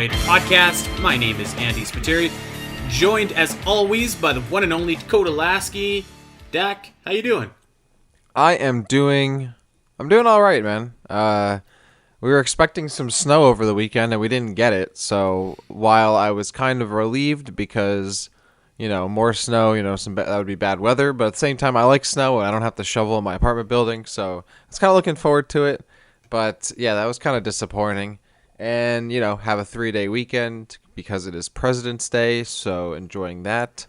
Metroid podcast. My name is Andy Spiteri, joined as always by the one and only Dakota Lasky. Dak, how you doing? I'm doing all right, man. We were expecting some snow over the weekend and we didn't get it. So while I was kind of relieved because, more snow, that would be bad weather. But at the same time, I like snow and I don't have to shovel in my apartment building. So I was kind of looking forward to it. But yeah, that was kind of disappointing. And, have a 3-day weekend because it is President's Day. So enjoying that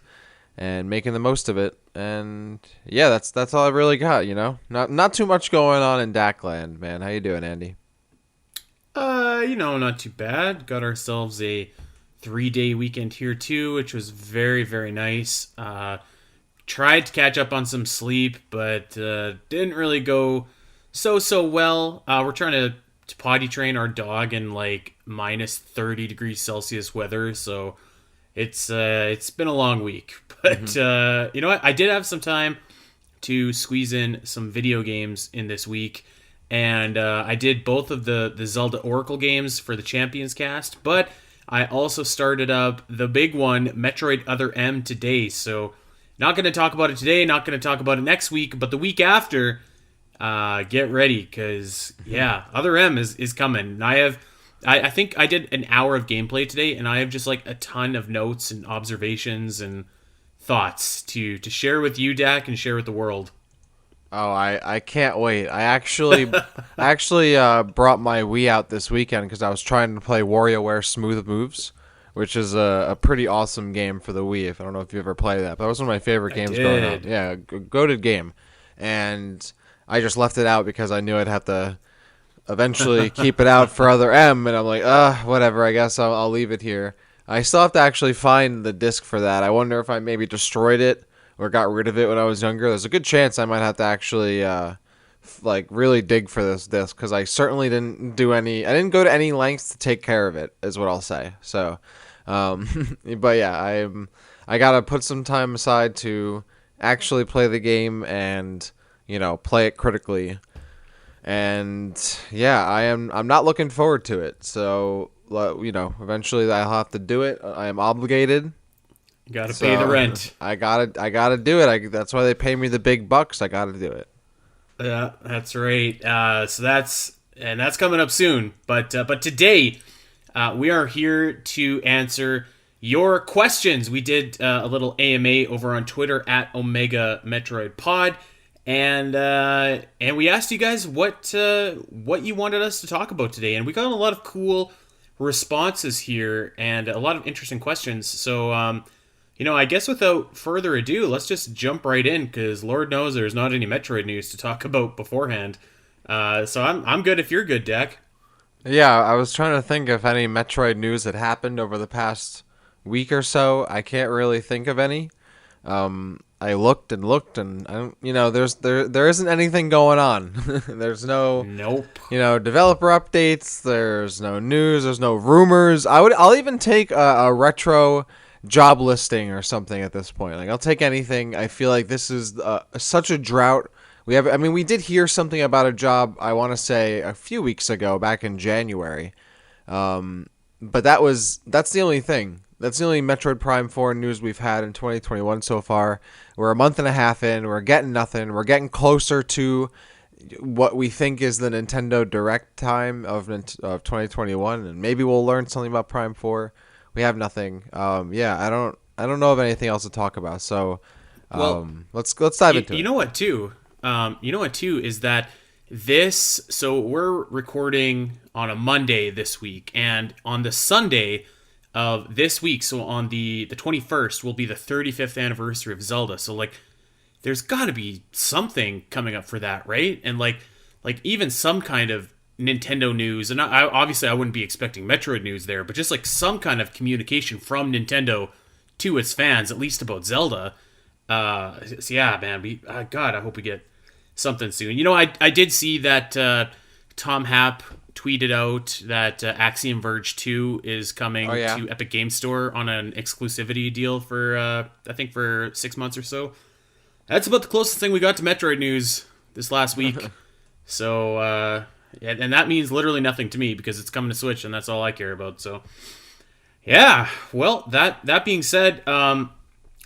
and making the most of it. And yeah, that's all I really got, Not too much going on in Dakland, man. How you doing, Andy? Not too bad. Got ourselves a 3-day weekend here too, which was very, very nice. Tried to catch up on some sleep, but didn't really go so well. We're trying to potty train our dog in like minus 30 degrees Celsius weather, so it's been a long week. But you know what? I did have some time to squeeze in some video games in this week. And I did both of the Zelda Oracle games for the Champions Cast, but I also started up the big one, Metroid Other M, today. So not going to talk about it today, not going to talk about it next week, but the week after, get ready, because, yeah, Other M is coming. And I think I did an hour of gameplay today, and I have just like a ton of notes and observations and thoughts to share with you, Dak, and share with the world. Oh, I can't wait. I actually brought my Wii out this weekend because I was trying to play WarioWare Smooth Moves, which is a pretty awesome game for the Wii. If I don't know if you ever played that, but that was one of my favorite games growing up. Yeah, goated game. And I just left it out because I knew I'd have to eventually keep it out for Other M, and I'm like, whatever, I guess I'll leave it here. I still have to actually find the disc for that. I wonder if I maybe destroyed it or got rid of it when I was younger. There's a good chance I might have to actually really dig for this disc, because I certainly didn't go to any lengths to take care of it, is what I'll say. So, but yeah, I gotta put some time aside to actually play the game and, play it critically. And yeah, I'm not looking forward to it. So, eventually I'll have to do it. I am obligated. You gotta pay the rent. I gotta do it. That's why they pay me the big bucks. I gotta do it. Yeah, that's right. So that's coming up soon. But today, we are here to answer your questions. We did a little AMA over on Twitter at Omega Metroid Pod, and we asked you guys what you wanted us to talk about today, and we got a lot of cool responses here and a lot of interesting questions. So I guess without further ado, let's just jump right in, because Lord knows there's not any Metroid news to talk about beforehand. So I'm good if you're good, Dak. Yeah, I was trying to think if any Metroid news had happened over the past week or so. I can't really think of any. I looked and I don't, there isn't anything going on. There's no, nope. Developer updates. There's no news. There's no rumors. I'll even take a retro job listing or something at this point. Like, I'll take anything. I feel like this is such a drought. We did hear something about a job, I want to say a few weeks ago, back in January. But that's the only thing. That's the only Metroid Prime 4 news we've had in 2021 so far. We're a month and a half in. We're getting nothing. We're getting closer to what we think is the Nintendo Direct time of 2021, and maybe we'll learn something about Prime 4. We have nothing. I don't know of anything else to talk about. So, let's dive into it. You know what too is that this. So we're recording on a Monday this week, and on the Sunday of this week, so on the 21st, will be the 35th anniversary of Zelda. So there's got to be something coming up for that, right? And like even some kind of Nintendo news, and I wouldn't be expecting Metroid news there, but just like some kind of communication from Nintendo to its fans, at least about Zelda. So yeah, man, God, I hope we get something soon. I did see that Tom Happ tweeted out that Axiom Verge 2 is coming to Epic Games Store on an exclusivity deal for I think for 6 months or so. That's about the closest thing we got to Metroid news this last week. So, and that means literally nothing to me because it's coming to Switch, and that's all I care about. So, Yeah. Well, that being said,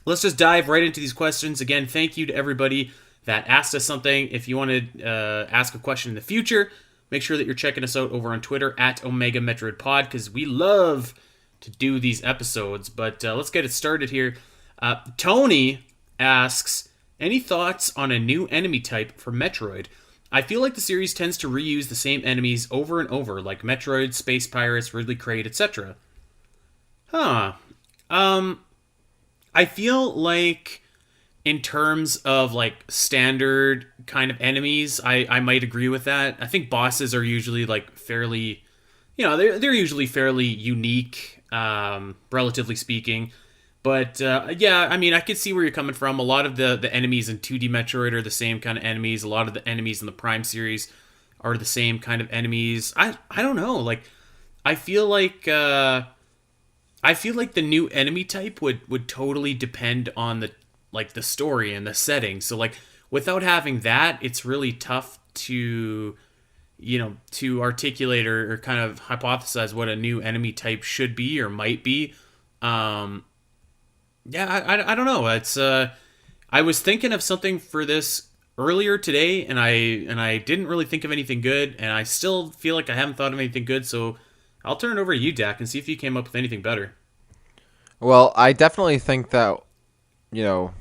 let's just dive right into these questions. Again, thank you to everybody that asked us something. If you want to ask a question in the future, make sure that you're checking us out over on Twitter at Omega Metroid Pod because we love to do these episodes. But let's get it started here. Tony asks, any thoughts on a new enemy type for Metroid? I feel like the series tends to reuse the same enemies over and over, like Metroid, Space Pirates, Ridley Crate, etc. Huh. Um, I feel like in terms of like standard kind of enemies, I might agree with that. I think bosses are usually like fairly, they're usually fairly unique, relatively speaking. But yeah, I mean, I could see where you're coming from. A lot of the enemies in 2D Metroid are the same kind of enemies. A lot of the enemies in the Prime series are the same kind of enemies. I don't know. Like, I feel like I feel like the new enemy type would totally depend on the story and the setting. So like without having that, it's really tough to to articulate or kind of hypothesize what a new enemy type should be or might be. Um, yeah, I don't know. It's I was thinking of something for this earlier today, and I didn't really think of anything good, and I still feel like I haven't thought of anything good. So I'll turn it over to you, Dak, and see if you came up with anything better. Well, I definitely think that you know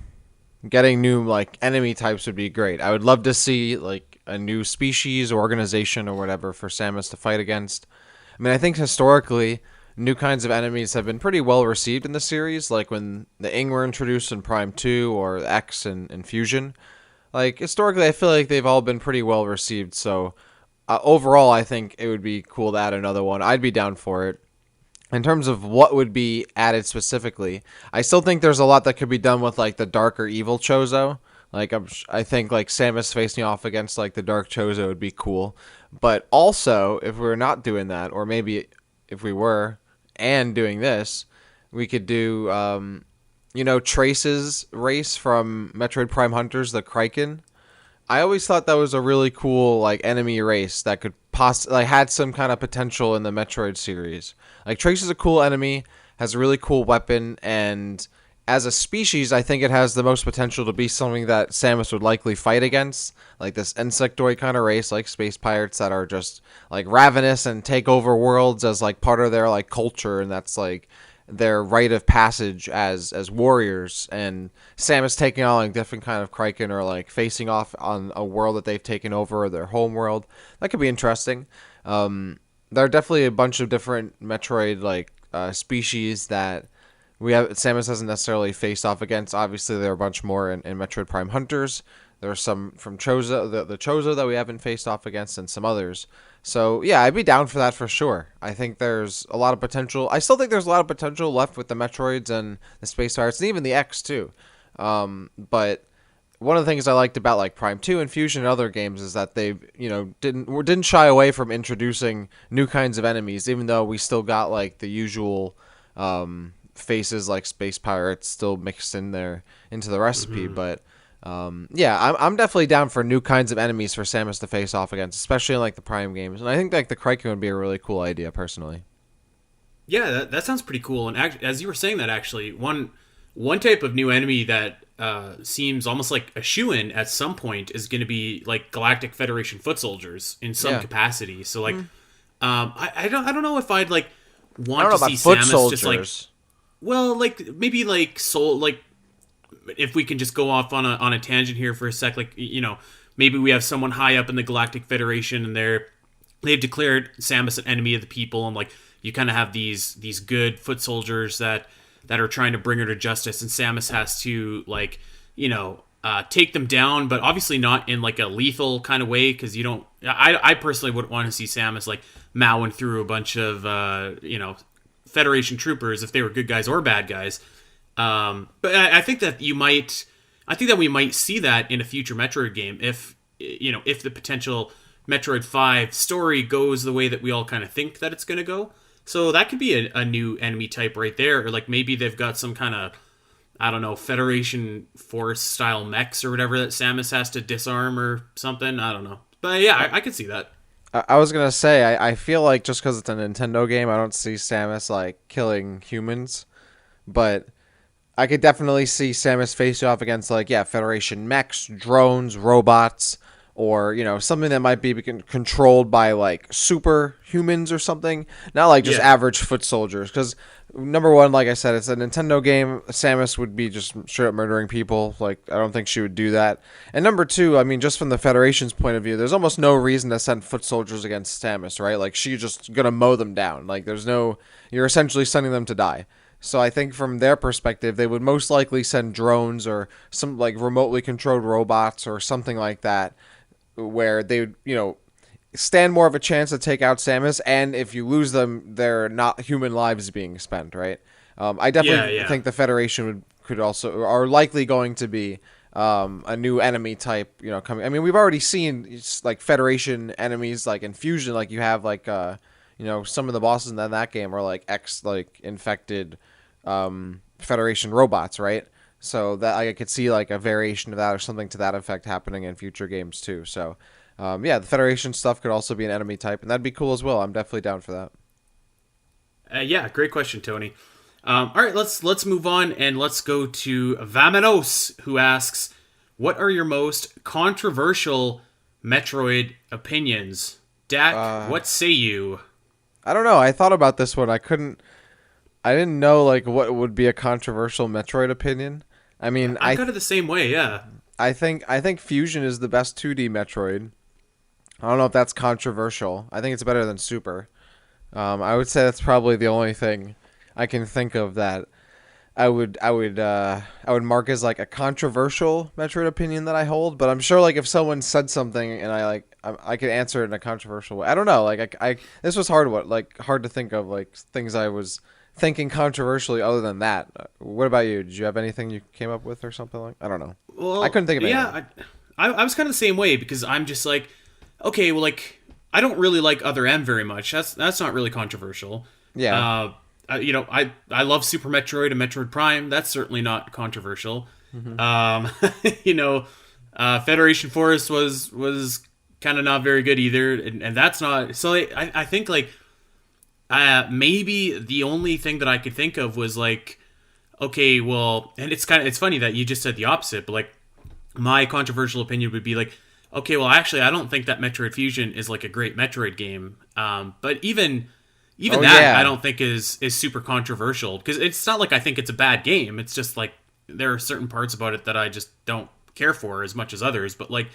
getting new like enemy types would be great. I would love to see like a new species or organization or whatever for Samus to fight against. I mean, I think historically new kinds of enemies have been pretty well received in the series, like when the Ing were introduced in Prime 2 or X and Fusion. Like historically, I feel like they've all been pretty well received. So overall, I think it would be cool to add another one. I'd be down for it. In terms of what would be added specifically, I still think there's a lot that could be done with like the dark or evil Chozo. Like I think like Samus facing off against like the dark Chozo would be cool. But also, if we're not doing that, or maybe if we were and doing this, we could do Trace's race from Metroid Prime Hunters, the Kraken. I always thought that was a really cool like enemy race that could like had some kind of potential in the Metroid series. Like Trace is a cool enemy, has a really cool weapon, and as a species, I think it has the most potential to be something that Samus would likely fight against, like this insectoid kind of race, like space pirates that are just like ravenous and take over worlds as like part of their like culture, and that's like their rite of passage as warriors. And Samus taking on like different kind of Kraken or like facing off on a world that they've taken over, their home world. That could be interesting. There are definitely a bunch of different Metroid like species that we have Samus hasn't necessarily faced off against. Obviously, there are a bunch more in Metroid Prime Hunters. There are some from Chozo, the Chozo that we haven't faced off against, and some others. So yeah, I'd be down for that for sure. I think there's a lot of potential. I still think there's a lot of potential left with the Metroids and the Space Pirates, and even the X too. But one of the things I liked about like Prime 2 and Fusion and other games is that they didn't shy away from introducing new kinds of enemies, even though we still got like the usual faces like space pirates still mixed in there into the recipe. Mm-hmm. But yeah, I'm definitely down for new kinds of enemies for Samus to face off against, especially in like the Prime games. And I think like the Kraken would be a really cool idea personally. Yeah, that sounds pretty cool. And as you were saying that, actually, one type of new enemy that seems almost like a shoo-in at some point is going to be like Galactic Federation foot soldiers in some Yeah. capacity. So like, I don't know if I'd like I don't want know to see about foot Samus just like, soldiers. well, like maybe like soul like if we can just go off on a tangent here for a sec, like maybe we have someone high up in the Galactic Federation and they've declared Samus an enemy of the people, and like you kind of have these good foot soldiers that are trying to bring her to justice, and Samus has to like take them down, but obviously not in like a lethal kind of way because you don't. I personally wouldn't want to see Samus like mowing through a bunch of Federation troopers if they were good guys or bad guys. But I think that you might. I think that we might see that in a future Metroid game if if the potential Metroid 5 story goes the way that we all kind of think that it's going to go. So that could be a new enemy type right there, or like maybe they've got some kind of I don't know Federation Force style mechs or whatever that Samus has to disarm or something. I don't know, but yeah, I could see that. I was gonna say I feel like just because it's a Nintendo game, I don't see Samus like killing humans, but I could definitely see Samus face off against like Federation mechs, drones, robots, or something that might be controlled by like superhumans or something, not like just Yeah. average foot soldiers. Because number one, like I said, it's a Nintendo game. Samus would be just straight up murdering people. Like I don't think she would do that. And number two, I mean, just from the Federation's point of view, there's almost no reason to send foot soldiers against Samus, right? Like she's just gonna mow them down. Like there's no, you're essentially sending them to die. So I think from their perspective, they would most likely send drones or some like remotely controlled robots or something like that, where they would, stand more of a chance to take out Samus. And if you lose them, they're not human lives being spent, right? I Yeah, definitely yeah. think the Federation could also are likely going to be a new enemy type, coming. I mean, we've already seen like Federation enemies like in Fusion, like you have like some of the bosses in that game are like like infected Federation robots, right? So that I could see like a variation of that or something to that effect happening in future games too. So the Federation stuff could also be an enemy type, and that'd be cool as well. I'm definitely down for that. Yeah, great question, Tony. All right, let's move on and let's go to Vamanos, who asks, "What are your most controversial Metroid opinions?" Dak, Uh, what say you? I don't know. I thought about this one. I couldn't. I didn't know like what would be a controversial Metroid opinion. I mean, I'm kind of the same way. Yeah, I think Fusion is the best 2D Metroid. I don't know if that's controversial. I think it's better than Super. I would say that's probably the only thing I can think of that I would mark as like a controversial Metroid opinion that I hold. But I'm sure like if someone said something and I could answer it in a controversial way. I don't know. Like I this was hard to think of like things I was thinking controversially other than that. What about you? Did you have anything you came up with or something like? I don't know. I well, couldn't think of anything. yeah, I was kind of the same way because I'm just like, okay, well, like I don't really like Other M very much. That's not really controversial. Yeah. I love Super Metroid and Metroid Prime. That's certainly not controversial. Hmm. Um, you know, Federation Force was kind of not very good either, and that's not. So I think like maybe the only thing that I could think of was like, okay, well, and it's funny that you just said the opposite, but like my controversial opinion would be like, okay, well, actually, I don't think that Metroid Fusion is like a great Metroid game. But even Oh that I yeah. don't think is super controversial because it's not like I think it's a bad game. It's just like there are certain parts about it that I just don't care for as much as others. But like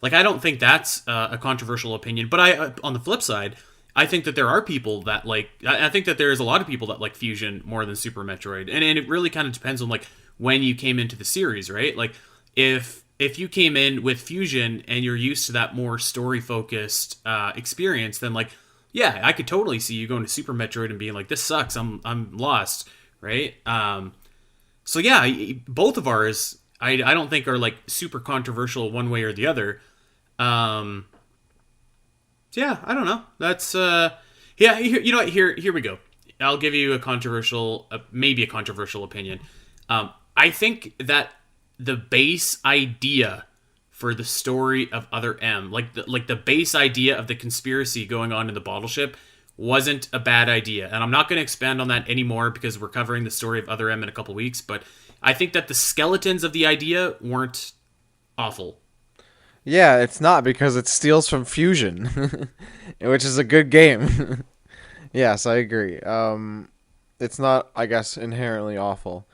I don't think that's a controversial opinion. But on the flip side, I think that there are people that like. I think that there's a lot of people that like Fusion more than Super Metroid, and it really kind of depends on like when you came into the series, right? Like if you came in with Fusion and you're used to that more story focused experience, then like yeah, I could totally see you going to Super Metroid and being like, this sucks. I'm lost, right? So yeah, both of ours I don't think are like super controversial one way or the other. Um, yeah, I don't know. That's yeah. You know what? Here we go. I'll give you a controversial, maybe a controversial opinion. I think that the base idea for the story of Other M, like the base idea of the conspiracy going on in the bottle ship, wasn't a bad idea. And I'm not going to expand on that anymore because we're covering the story of Other M in a couple weeks. But I think that the skeletons of the idea weren't awful. Yeah, it's not because it steals from Fusion, which is a good game. Yes, I agree. It's not, I guess, inherently awful.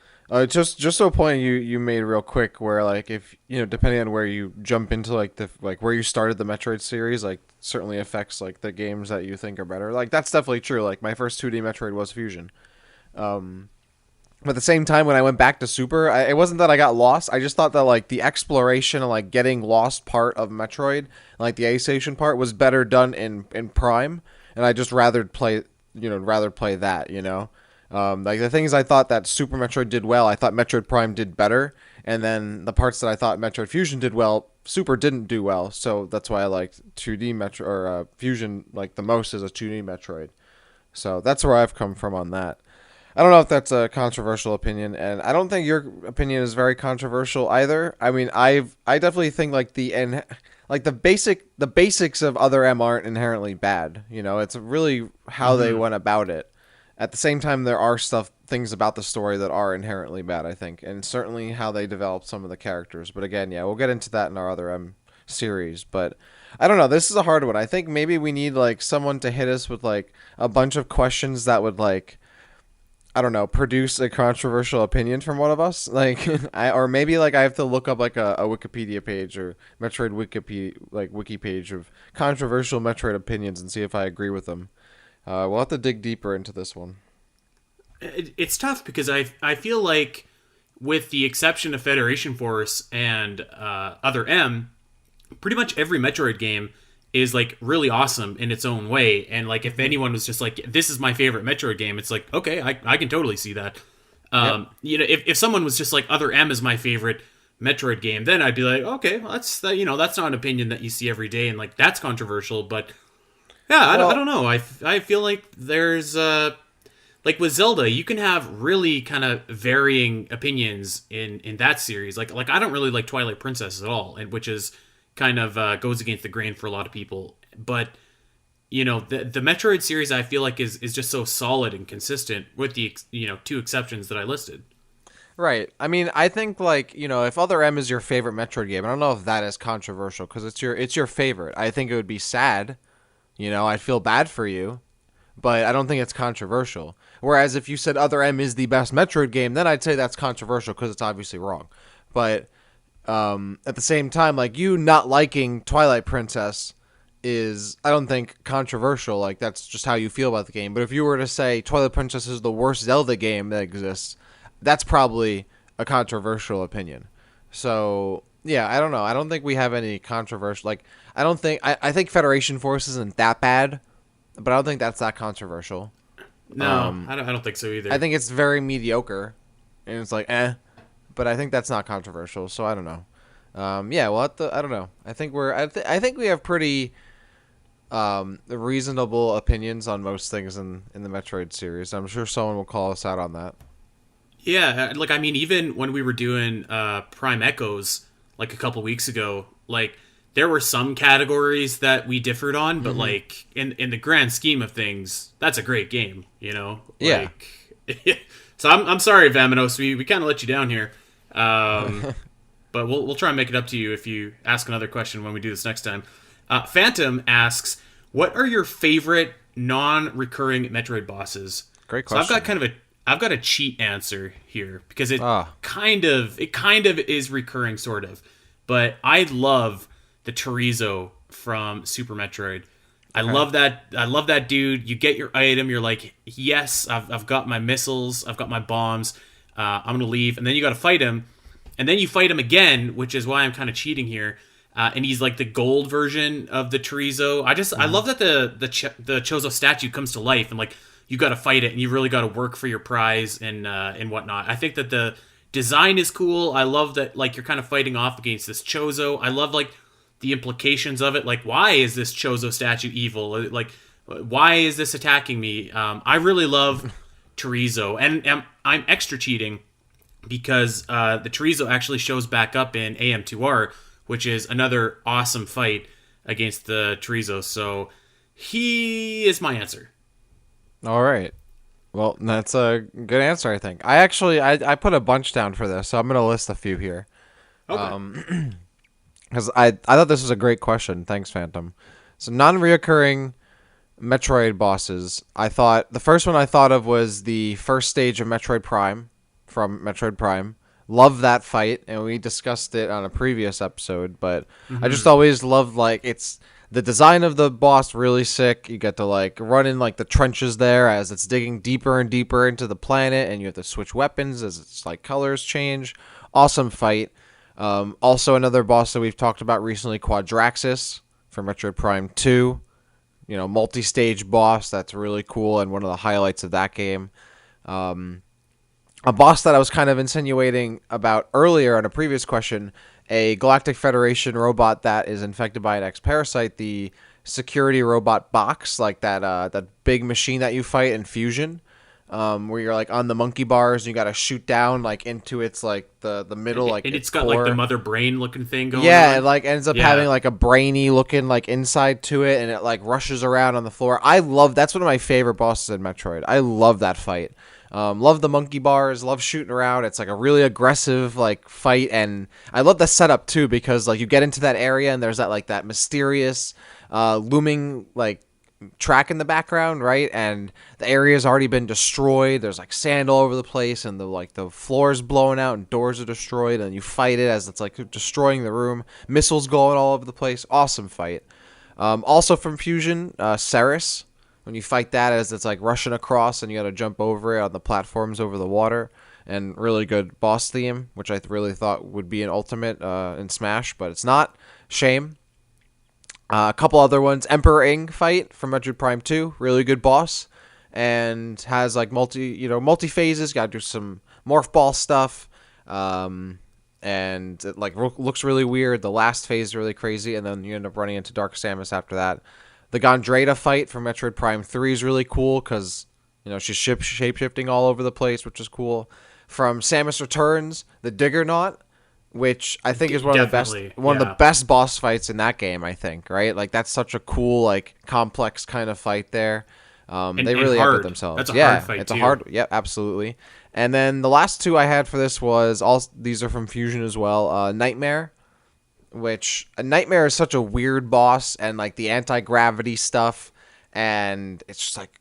Just to a point you made real quick, where like if depending on where you jump into like the like where you started the Metroid series, like certainly affects like the games that you think are better. Like that's definitely true. Like my first 2D Metroid was Fusion. But at the same time, when I went back to Super, it wasn't that I got lost. I just thought that like the exploration and like getting lost part of Metroid, like the A Station part, was better done in Prime, and I just rather play that. Like the things I thought that Super Metroid did well, I thought Metroid Prime did better, and then the parts that I thought Metroid Fusion did well, Super didn't do well. So that's why I liked 2D Metro or Fusion like the most as a 2D Metroid. So that's where I've come from on that. I don't know if that's a controversial opinion, and I don't think your opinion is very controversial either. I mean, I definitely think like like the basics of Other M aren't inherently bad. You know, it's really how they Hmm. went about it. At the same time, there are things about the story that are inherently bad, I think, and certainly how they developed some of the characters. But again, yeah, we'll get into that in our Other M series. But I don't know. This is a hard one. I think maybe we need like someone to hit us with like a bunch of questions that would like, I don't know, produce a controversial opinion from one of us. Like, or maybe like I have to look up like a Wikipedia page or Metroid wiki page of controversial Metroid opinions and see if I agree with them. We'll have to dig deeper into this one. It's tough because I feel like, with the exception of Federation Force and Other M, pretty much every Metroid game is like really awesome in its own way. And like, if anyone was just like, "This is my favorite Metroid game," it's like, okay, I can totally see that. Yep. If someone was just like, "Other M is my favorite Metroid game," then I'd be like, okay, well, that's not an opinion that you see every day, and like that's controversial. But yeah, I Well, don't know. I feel like there's like with Zelda, you can have really kind of varying opinions in that series. Like I don't really like Twilight Princess at all, and which is kind of goes against the grain for a lot of people. But the Metroid series, I feel like is just so solid and consistent, with the two exceptions that I listed. right. I mean, I think like if Other M is your favorite Metroid game, I don't know if that is controversial because it's your favorite. I think it would be sad. I'd feel bad for you, but I don't think it's controversial. Whereas if you said Other M is the best Metroid game, then I'd say that's controversial because it's obviously wrong. But at the same time, like you not liking Twilight Princess is, I don't think, controversial. Like that's just how you feel about the game. But if you were to say Twilight Princess is the worst Zelda game that exists, that's probably a controversial opinion. So yeah, I don't know. I don't think we have any controversial. Like I think Federation Force isn't that bad, but I don't think that's that controversial. No, I don't think so I either. think it's very mediocre, and it's like but I think that's not controversial. So I don't know. Yeah, well, I don't know. I think we have pretty reasonable opinions on most things in the Metroid series. I'm sure someone will call us out on that. Yeah, like I mean, even when we were doing Prime Echoes like a couple weeks ago, like there were some categories that we differed on, but Hmm. like in the grand scheme of things, that's a great game, you know. Yeah. Like, so I'm sorry, Vaminos, we kind of let you down here, but we'll try and make it up to you if you ask another question when we do this next time. Phantom asks, "What are your favorite non-recurring Metroid bosses?" Great So question. I've got a cheat answer here because Ah. it kind of is recurring, sort of, but I love the Chorizo from Super Metroid. Okay. I love that dude. You get your item. You're like, yes, I've got my missiles. I've got my bombs. I'm gonna leave, and then you got to fight him, and then you fight him again, which is why I'm kind of cheating here. And he's like the gold version of the Chorizo. I Hmm. love that the Chozo statue comes to life, and like you got to fight it, and you really got to work for your prize and whatnot. I think that the design is cool. I love that like you're kind of fighting off against this Chozo. I love like the implications of it. Like, why is this Chozo statue evil? Like, why is this attacking me? I really love Chorizo, and I'm extra cheating because the Chorizo actually shows back up in AM2R, which is another awesome fight against the Chorizo. So he is my answer. All right. Well, that's a good answer, I think. I put a bunch down for this, so I'm gonna list a few here. Okay. Because I thought this was a great question. Thanks, Phantom. So non-reoccurring Metroid bosses. I thought the first one I thought of was the first stage of Metroid Prime from Metroid Prime. Love that fight, and we discussed it on a previous episode. But I just Hmm. always loved like it's the design of the boss really sick. You get to like run in like the trenches there as it's digging deeper and deeper into the planet, and you have to switch weapons as its like colors change. Awesome fight. Also, another boss that we've talked about recently, Quadraxis from Metroid Prime 2. Multi-stage boss that's really cool and one of the highlights of that game. A boss that I was kind of insinuating about earlier on a previous question, a Galactic Federation robot that is infected by an X-Parasite, the security robot box, like that big machine that you fight in Fusion. where you're like on the monkey bars and you got to shoot down like into its like the middle, like And its it's got like the core. mother brain looking thing going Yeah, it on. like ends up having Yeah. like a brainy looking like inside to it, and it like rushes around on the floor. I love that's one of my favorite bosses in Metroid. I love that fight. Love the monkey bars. Love shooting around. It's like a really aggressive like fight, and I love the setup too because like you get into that area and there's that like that mysterious, looming like track in the background, right? And the area's already been destroyed. There's like sand all over the place, and the floor's blowing out, and doors are destroyed. And you fight it as it's like destroying the room. Missiles going all over the place. Awesome fight. Also from Fusion, Ceres. When you fight that, as it's like rushing across, and you got to jump over it on the platforms over the water. And really good boss theme, which I really thought would be an ultimate in Smash, but it's not. Shame. A couple other ones. Emperor Ing fight from Metroid Prime 2. Really good boss. And has like multi phases. Got to do some morph ball stuff. And it like looks really weird. The last phase is really crazy. And then you end up running into Dark Samus after that. The Gondreda fight from Metroid Prime 3 is really cool because, she's shape-shifting all over the place, which is cool. From Samus Returns, the Digger Knot, which I think is one of the best boss fights in that game, I think, right? Like that's such a cool, like complex kind of fight there. They really hard. upped it themselves. That's a hard fight it's too. a hard, yeah, absolutely. And then the last two I had for this was these are from Fusion as well. Nightmare, which a Nightmare is such a weird boss, and like the anti-gravity stuff, and it's just like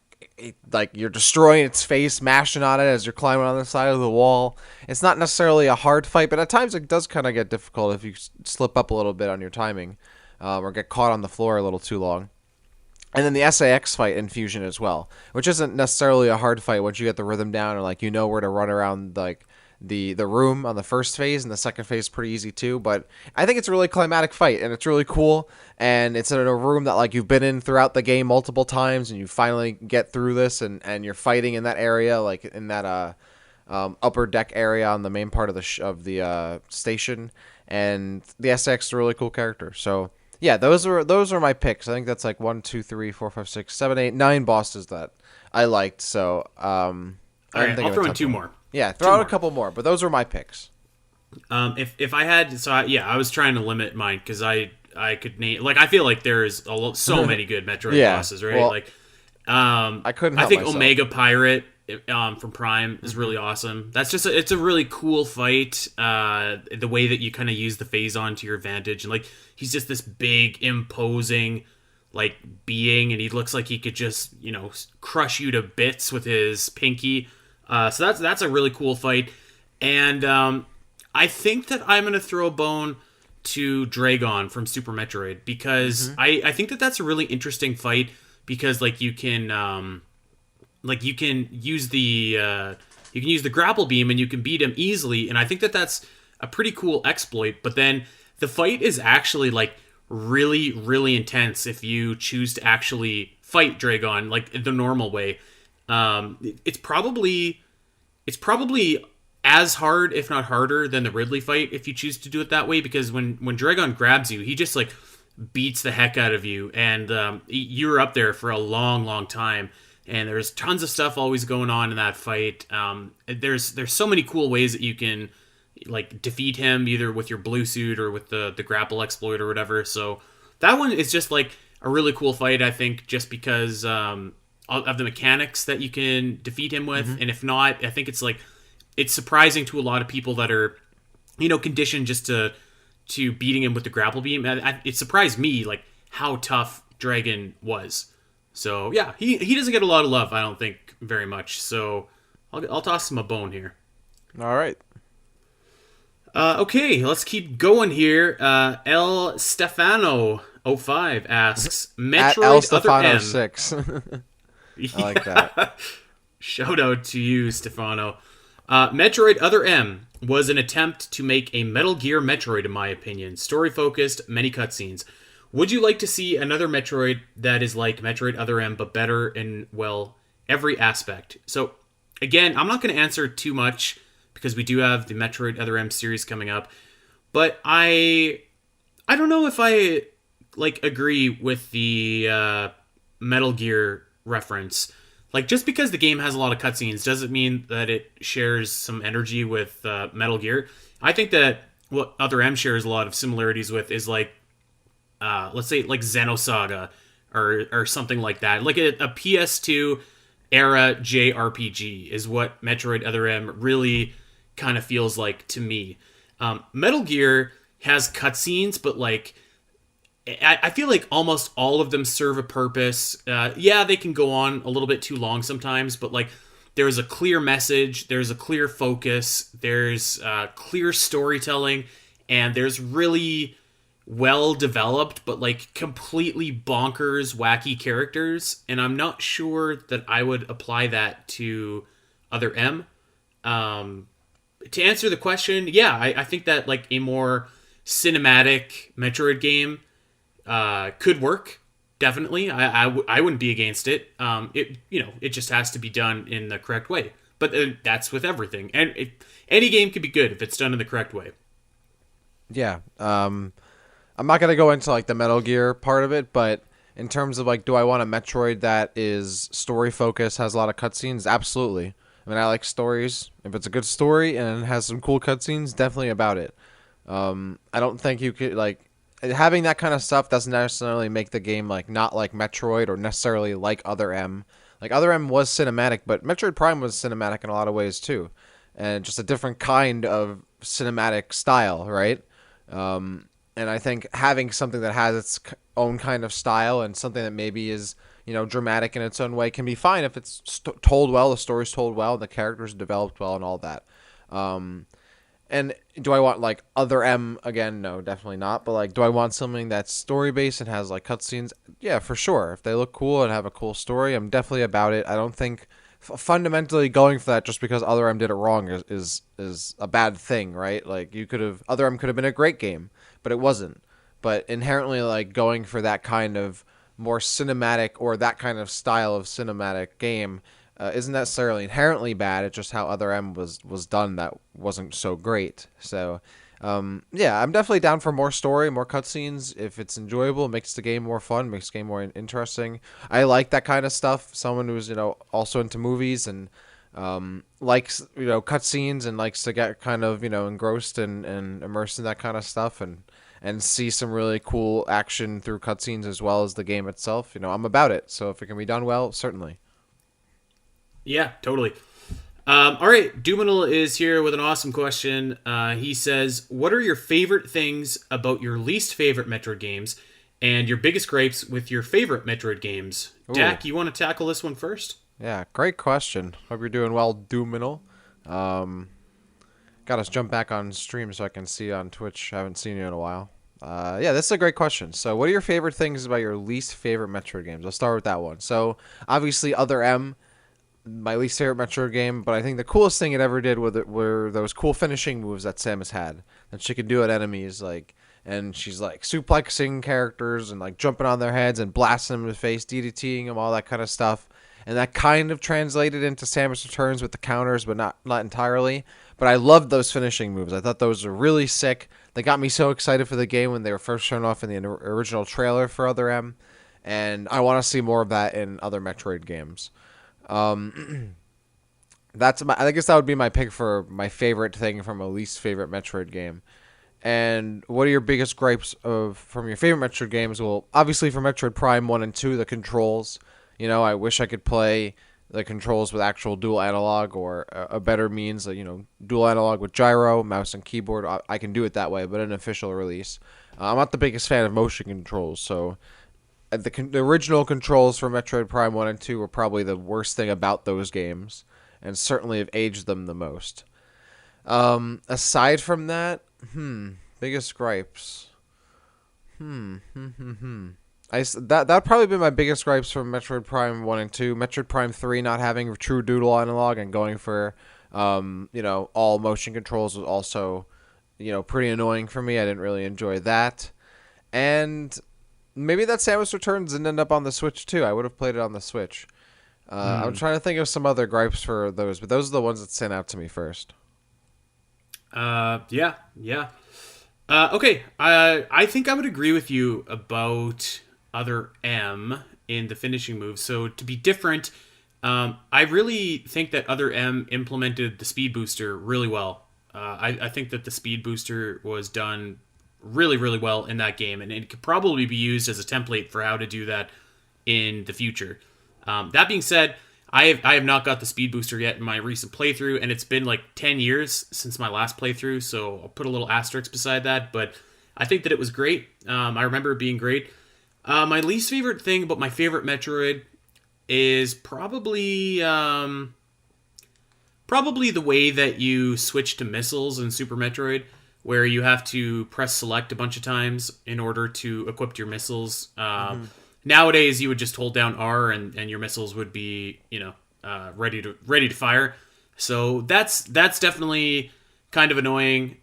you're destroying its face, mashing on it as you're climbing on the side of the wall. It's not necessarily a hard fight, but at times it does kind of get difficult if you slip up a little bit on your timing, or get caught on the floor a little too long. And then the SAX fight in Fusion as well, which isn't necessarily a hard fight once you get the rhythm down, or like where to run around like the room on the first phase, and the second phase is pretty easy too. But I think it's a really climatic fight, and it's really cool, and it's in a room that like you've been in throughout the game multiple times, and you finally get through this, and you're fighting in that area, like in that upper deck area on the main part of the station, and the SX is a really cool character. So yeah, those are my picks. I think that's like 1, 2, 3, 4, 5, 6, 7, 8, 9 bosses that I liked. So all right, I'll throw in two more. Yeah, throw out a couple more, but those are my picks. If I had, I was trying to limit mine because I could name, like, I feel like there's so many good Metroid bosses, right? Well, like, I couldn't. I think myself. Omega Pirate from Prime is really awesome. That's just it's a really cool fight. The way that you kind of use the phase-on to your advantage, and like he's just this big, imposing like being, and he looks like he could just crush you to bits with his pinky. So that's a really cool fight, and I think that I'm gonna throw a bone to Dragon from Super Metroid because I think that that's a really interesting fight because like you can use the grapple beam and you can beat him easily, and I think that that's a pretty cool exploit. But then the fight is actually like really, really intense if you choose to actually fight Dragon like the normal way. It's probably as hard, if not harder, than the Ridley fight if you choose to do it that way, because when Dragon grabs you, he just like beats the heck out of you, and you're up there for a long, long time. And there's tons of stuff always going on in that fight. There's so many cool ways that you can like defeat him, either with your blue suit or with the grapple exploit or whatever. So that one is just like a really cool fight, I think, just because of the mechanics that you can defeat him with. And if not, I think it's surprising to a lot of people that are conditioned just to beating him with the grapple beam. It surprised me like how tough Dragon was. So yeah, he doesn't get a lot of love, I don't think, very much. So I'll toss him a bone here. All right. Okay, let's keep going here. El Stefano 05 asks Metroid At El Stefano Other M. 6. I like that. Shout out to you, Stefano. Metroid Other M was an attempt to make a Metal Gear Metroid, in my opinion. Story focused, many cutscenes. Would you like to see another Metroid that is like Metroid Other M, but better in, well, every aspect? So, again, I'm not going to answer too much because we do have the Metroid Other M series coming up. But I don't know if I like agree with the Metal Gear reference. like just because the game has a lot of cutscenes doesn't mean that it shares some energy with Metal Gear. I think that what Other M shares a lot of similarities with is like let's say like Xenosaga or something like that. Like a PS2 era JRPG is what Metroid Other M really kind of feels like to me. Metal Gear has cutscenes, but like I feel like almost all of them serve a purpose. Yeah, they can go on a little bit too long sometimes, but like there's a clear message, there's a clear focus, there's clear storytelling, and there's really well developed but like completely bonkers wacky characters, and I'm not sure that I would apply that to Other M. um to answer the question, yeah, I think that like a more cinematic Metroid game could work. Definitely, I wouldn't be against it. It it just has to be done in the correct way. But that's with everything, and any game can be good if it's done in the correct way. Yeah. I'm not gonna go into like the Metal Gear part of it, but in terms of like, do I want a Metroid that is story focused, has a lot of cutscenes? Absolutely. I mean, I like stories. If it's a good story and it has some cool cutscenes, definitely about it. I don't think you could like having that kind of stuff doesn't necessarily make the game like not like Metroid or necessarily like Other M. Like Other M was cinematic, but Metroid Prime was cinematic in a lot of ways too, and just a different kind of cinematic style, right? And I think having something that has its own kind of style and something that maybe is dramatic in its own way can be fine if it's told well, the story's told well, and the characters developed well, and all that. Um, and do I want like Other M again? No, definitely not. But like, do I want something that's story based and has like cutscenes? Yeah, for sure. If they look cool and have a cool story, I'm definitely about it. I don't think fundamentally going for that just because Other M did it wrong is a bad thing, right? Like you could have Other M could have been a great game, but it wasn't. But inherently, like going for that kind of more cinematic or that kind of style of cinematic game isn't necessarily inherently bad. It's just how Other M was done that wasn't so great. So, yeah, I'm definitely down for more story, more cutscenes. If it's enjoyable, it makes the game more fun, makes the game more interesting. I like that kind of stuff. Someone who's also into movies and likes cutscenes and likes to get kind of engrossed and immersed in that kind of stuff and see some really cool action through cutscenes as well as the game itself. I'm about it. So if it can be done well, certainly. Yeah, totally. All right, Duminal is here with an awesome question. He says, "What are your favorite things about your least favorite Metroid games, and your biggest gripes with your favorite Metroid games?" Ooh. Dak, you want to tackle this one first? Yeah, great question. Hope you're doing well, Doominal. Got us jump back on stream so I can see you on Twitch. Haven't seen you in a while. Yeah, this is a great question. So, what are your favorite things about your least favorite Metroid games? I'll start with that one. So, obviously, Other M, my least favorite Metroid game, but I think the coolest thing it ever did were those cool finishing moves that Samus had that she could do at enemies, like, and she's like suplexing characters and like jumping on their heads and blasting them in the face, DDTing them, all that kind of stuff. And that kind of translated into Samus Returns with the counters, but not entirely. But I loved those finishing moves. I thought those were really sick. They got me so excited for the game when they were first shown off in the original trailer for Other M, and I want to see more of that in other Metroid games. I guess that would be my pick for my favorite thing from a least favorite Metroid game. And what are your biggest gripes from your favorite Metroid games? Well, obviously for Metroid Prime 1 and 2, the controls. I wish I could play the controls with actual dual analog or a better means, dual analog with gyro, mouse and keyboard. I can do it that way, but in an official release. I'm not the biggest fan of motion controls, so the original controls for Metroid Prime 1 and 2 were probably the worst thing about those games, and certainly have aged them the most. Aside from that, biggest gripes. That'd probably be my biggest gripes from Metroid Prime 1 and 2. Metroid Prime 3 not having true dual analog and going for, all motion controls was also, pretty annoying for me. I didn't really enjoy that. And maybe that Samus Returns didn't end up on the Switch, too. I would have played it on the Switch. I'm trying to think of some other gripes for those, but those are the ones that stand out to me first. Yeah. Okay, I think I would agree with you about Other M in the finishing move. So to be different, I really think that Other M implemented the speed booster really well. I think that the speed booster was done really, really well in that game, and it could probably be used as a template for how to do that in the future. That being said, I have not got the speed booster yet in my recent playthrough, and it's been like 10 years since my last playthrough, so I'll put a little asterisk beside that, but I think that it was great. I remember it being great. My least favorite thing about my favorite Metroid is probably the way that you switch to missiles in Super Metroid, where you have to press select a bunch of times in order to equip your missiles. Nowadays, you would just hold down R and your missiles would be, ready to fire. So that's definitely kind of annoying.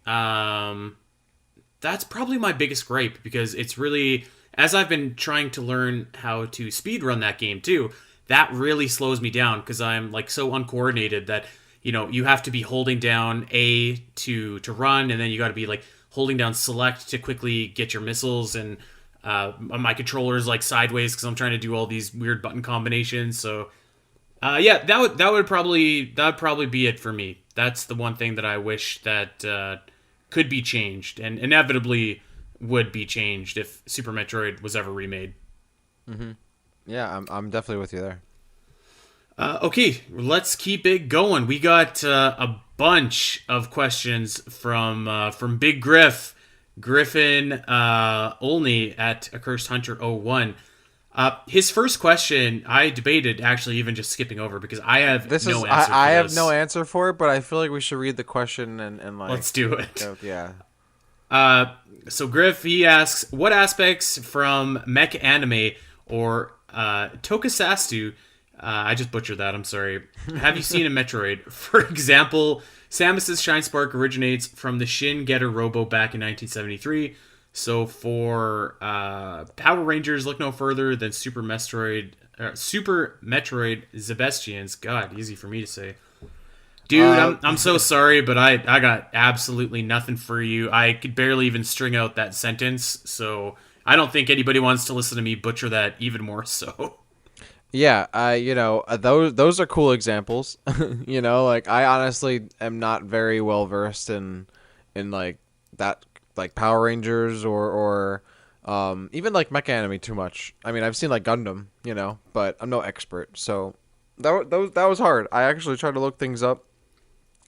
That's probably my biggest gripe because it's really, as I've been trying to learn how to speedrun that game too, that really slows me down because I'm like so uncoordinated that you have to be holding down A to run, and then you got to be like holding down select to quickly get your missiles, and my controller's like sideways because I'm trying to do all these weird button combinations. So yeah, that would probably be it for me. That's the one thing that I wish that could be changed, and inevitably would be changed if Super Metroid was ever remade. Yeah, I'm definitely with you there. Okay, let's keep it going. We got a bunch of questions from Big Griffin Olney at Accursed Hunter 01. His first question, I debated actually even just skipping over because I have no answer. I have no answer for it, but I feel like we should read the question and like let's do it. Yeah. So Griff, he asks, what aspects from mech anime or tokusatsu, I just butchered that, I'm sorry, have you seen in Metroid? For example, Samus's Shine Spark originates from the Shin Getter Robo back in 1973. So for Power Rangers, look no further than Super Metroid Zebestians. God, easy for me to say. Dude, I'm so sorry, but I got absolutely nothing for you. I could barely even string out that sentence, so I don't think anybody wants to listen to me butcher that even more so. Yeah, those are cool examples. Like I honestly am not very well versed in like that, like Power Rangers or even like Mecha Anime too much. I mean, I've seen like Gundam, but I'm no expert. So that was hard. I actually tried to look things up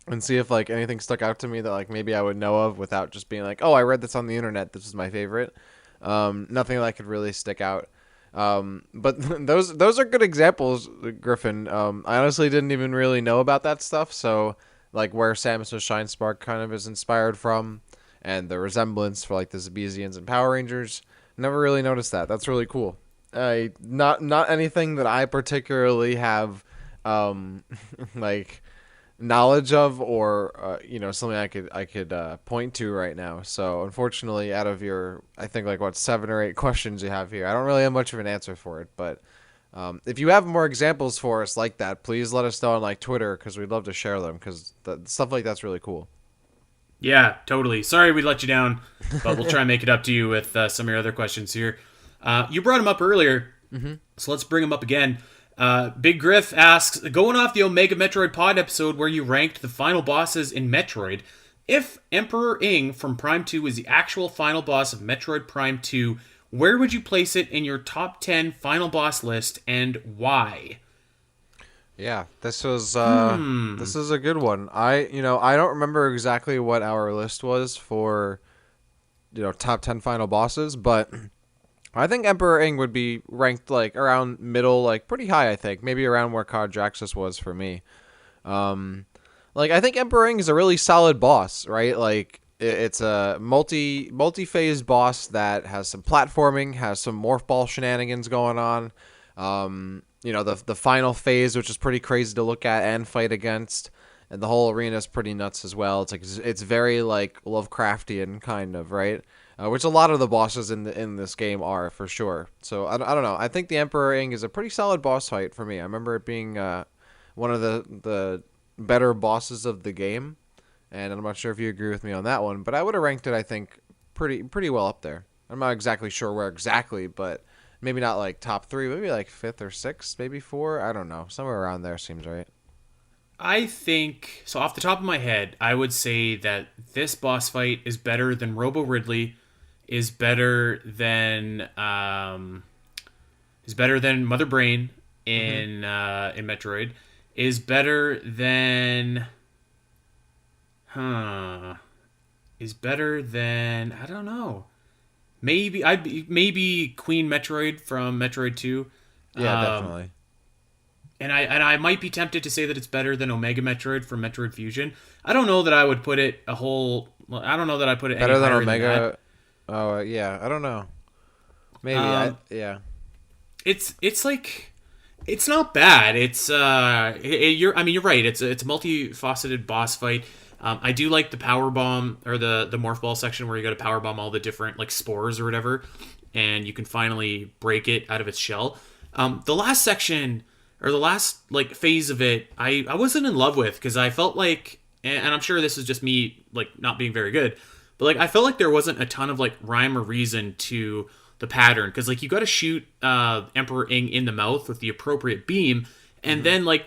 and see if like anything stuck out to me that like maybe I would know of without just being like, oh, I read this on the internet. This is my favorite. Nothing that could really stick out. But those are good examples, Griffin. I honestly didn't even really know about that stuff. So like where Samus's Shine Spark kind of is inspired from, and the resemblance for like the Zebesians and Power Rangers. Never really noticed that. That's really cool. Not anything that I particularly have, like knowledge of or something I could point to right now. So unfortunately, out of your I think like what 7 or 8 questions you have here, I don't really have much of an answer for it. But if you have more examples for us like that, please let us know on like Twitter because we'd love to share them because stuff like that's really cool. Yeah, totally. Sorry we let you down, but we'll try and make it up to you with some of your other questions here. You brought them up earlier, so let's bring them up again. Big Griff asks, going off the Omega Metroid Pod episode where you ranked the final bosses in Metroid, if Emperor Ing from Prime 2 is the actual final boss of Metroid Prime 2, where would you place it in your top 10 final boss list and why? Yeah, this is a good one. I don't remember exactly what our list was for top 10 final bosses, but I think Emperor Ing would be ranked like around middle, like pretty high. I think maybe around where Cardraxis was for me. Like I think Emperor Ing is a really solid boss, right? Like it's a multi-phase boss that has some platforming, has some morph ball shenanigans going on. The final phase, which is pretty crazy to look at and fight against, and the whole arena is pretty nuts as well. It's like it's very like Lovecraftian kind of, right? Which a lot of the bosses in this game are for sure. So I don't know. I think the Emperor Ing is a pretty solid boss fight for me. I remember it being one of the better bosses of the game, and I'm not sure if you agree with me on that one, but I would have ranked it I think pretty well up there. I'm not exactly sure where exactly, but Maybe not like top three, maybe like fifth or sixth, maybe four. I don't know. Somewhere around there seems right. I think so. Off the top of my head, I would say that this boss fight is better than Robo Ridley, is better than Mother Brain Hmm. in Metroid, is better than huh is better than I don't know. Maybe Queen Metroid from Metroid 2. Yeah, Um, definitely. and I might be tempted to say that it's better than Omega Metroid from Metroid Fusion. I don't know that I would put it a whole. I don't know that I put it any Better than higher than that. Omega. Oh, yeah. I don't know. Maybe. Um, Yeah. it's like it's not bad. You're right. It's a multifaceted boss fight. I do like the power bomb or the morph ball section where you got to power bomb all the different like spores or whatever, and you can finally break it out of its shell. The last section or the last like phase of it, I wasn't in love with because I felt like, and I'm sure this is just me like not being very good, but like I felt like there wasn't a ton of like rhyme or reason to the pattern because like you got to shoot Emperor Ing in the mouth with the appropriate beam, and Hmm. then like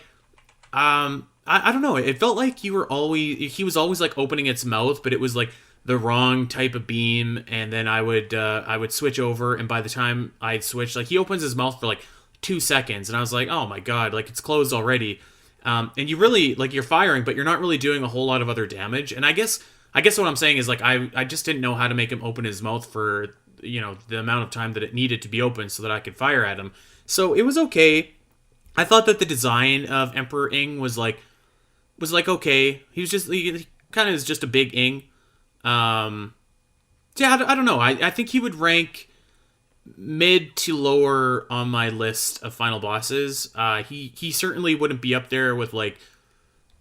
I don't know. It felt like he was always like opening its mouth, but it was like the wrong type of beam. And then I would switch over, and by the time I'd switch, like he opens his mouth for like 2 seconds, and I was like, oh my god, like it's closed already. And you really like you're firing, but you're not really doing a whole lot of other damage. And I guess what I'm saying is like I just didn't know how to make him open his mouth for the amount of time that it needed to be open so that I could fire at him. So it was okay. I thought that the design of Emperor Ing was like okay. He kind of is just a big Ing. Um, yeah, I don't know. I think he would rank mid to lower on my list of final bosses. He certainly wouldn't be up there with like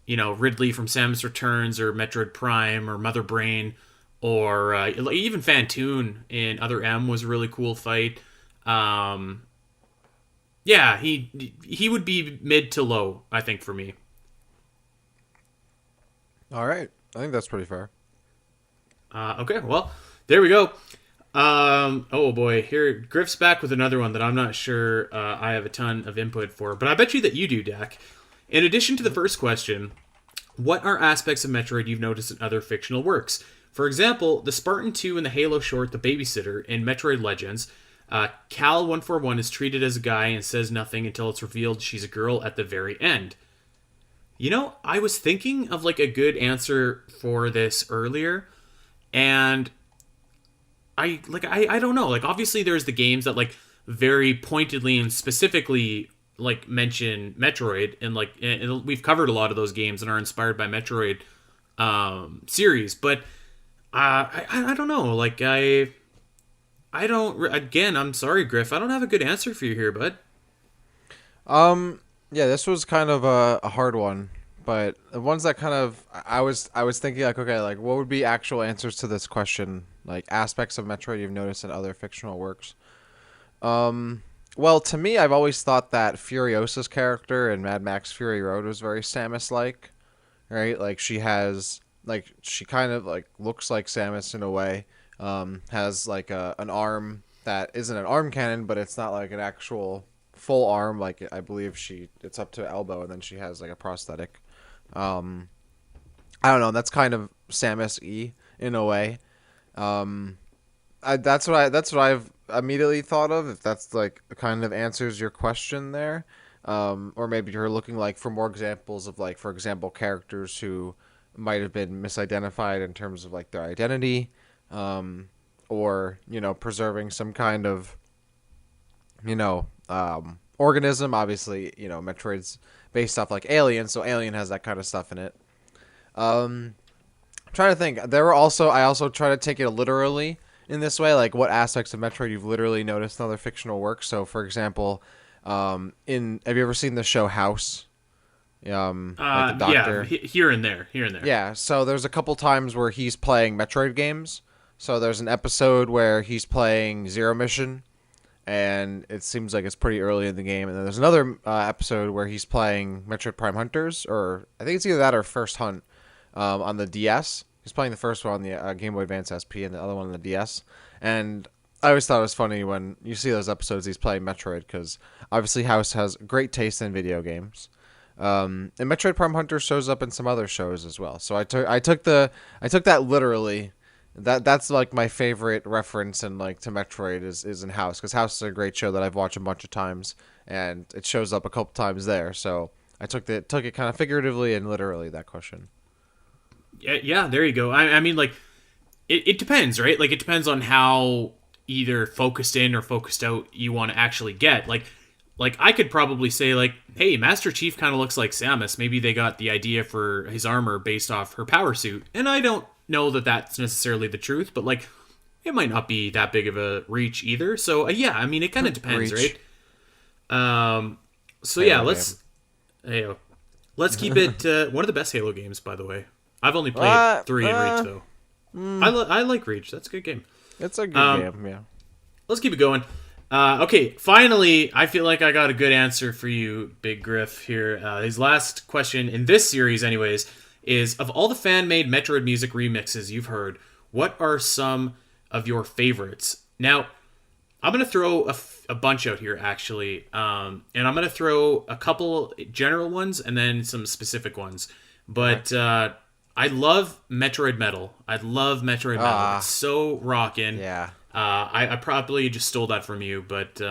Ridley from Samus Returns or Metroid Prime or Mother Brain or even Fantoon in Other M was a really cool fight. Um, yeah, he would be mid to low, I think, for me. All right. I think that's pretty fair. Okay, well, there we go. Oh boy, here Griff's back with another one that I'm not sure I have a ton of input for, but I bet you that you do, Dak. In addition to the Mhm. first question, what are aspects of Metroid you've noticed in other fictional works? For example, the Spartan 2 in the Halo short The Babysitter in Metroid Legends, Cal 141 is treated as a guy and says nothing until it's revealed she's a girl at the very end. I was thinking of like a good answer for this earlier, and I don't know. Like obviously there's the games that like very pointedly and specifically like mention Metroid and we've covered a lot of those games and are inspired by Metroid series, but I don't know. Like I don't again, I'm sorry Griff. I don't have a good answer for you here, bud. Um, yeah, this was kind of a hard one, but the ones that kind of I was thinking like, okay, like what would be actual answers to this question, like aspects of Metroid you've noticed in other fictional works. Well, to me, I've always thought that Furiosa's character in Mad Max Fury Road was very Samus-like, right? Like she kind of like looks like Samus in a way. Has like an arm that isn't an arm cannon, but it's not like an actual full arm. Like I believe it's up to elbow, and then she has like a prosthetic. Um, I don't know. That's kind of Samus-y in a way. Um, that's what I've immediately thought of. If that's like kind of answers your question there, or maybe you're looking like for more examples of like, for example, characters who might have been misidentified in terms of like their identity, um, or preserving some kind of organism. Obviously, Metroid's based off like Alien, so Alien has that kind of stuff in it. Um, I'm trying to think. I also try to take it literally in this way, like what aspects of Metroid you've literally noticed in other fictional works. So, for example, in have you ever seen the show House? Like the Yeah, doctor. here and there. Yeah. So there's a couple times where he's playing Metroid games. So there's an episode where he's playing Zero Mission, and it seems like it's pretty early in the game. And then there's another episode where he's playing Metroid Prime Hunters, or I think it's either that or First Hunt on the DS. He's playing the first one on the Game Boy Advance SP, and the other one on the DS. And I always thought it was funny when you see those episodes he's playing Metroid, because obviously House has great taste in video games. And Metroid Prime Hunter shows up in some other shows as well. So I took that literally. That's like my favorite reference and like to Metroid is in House, because House is a great show that I've watched a bunch of times, and it shows up a couple times there. So I took it kind of figuratively and literally, that question. Yeah, there you go. I mean, like, it depends, right? Like, it depends on how either focused in or focused out you want to actually get. Like I could probably say, like, hey, Master Chief kind of looks like Samus. Maybe they got the idea for his armor based off her power suit. And I don't know that that's necessarily the truth, but, like, it might not be that big of a reach either. So, yeah, I mean, it kind of depends, Reach. right? So, yeah, Halo game. hey, let's keep it one of the best Halo games, by the way. I've only played 3 in Reach, though. I like Reach. That's a good game. It's a good game, yeah. Let's keep it going. Okay, finally, I feel like I got a good answer for you, Big Griff, here. His last question in this series, anyways, is, of all the fan-made Metroid music remixes you've heard, what are some of your favorites? Now, I'm going to throw a bunch out here, actually, and I'm going to throw a couple general ones and then some specific ones. But I love Metroid Metal. I love Metroid Metal. It's so rockin'. Yeah. I probably just stole that from you, but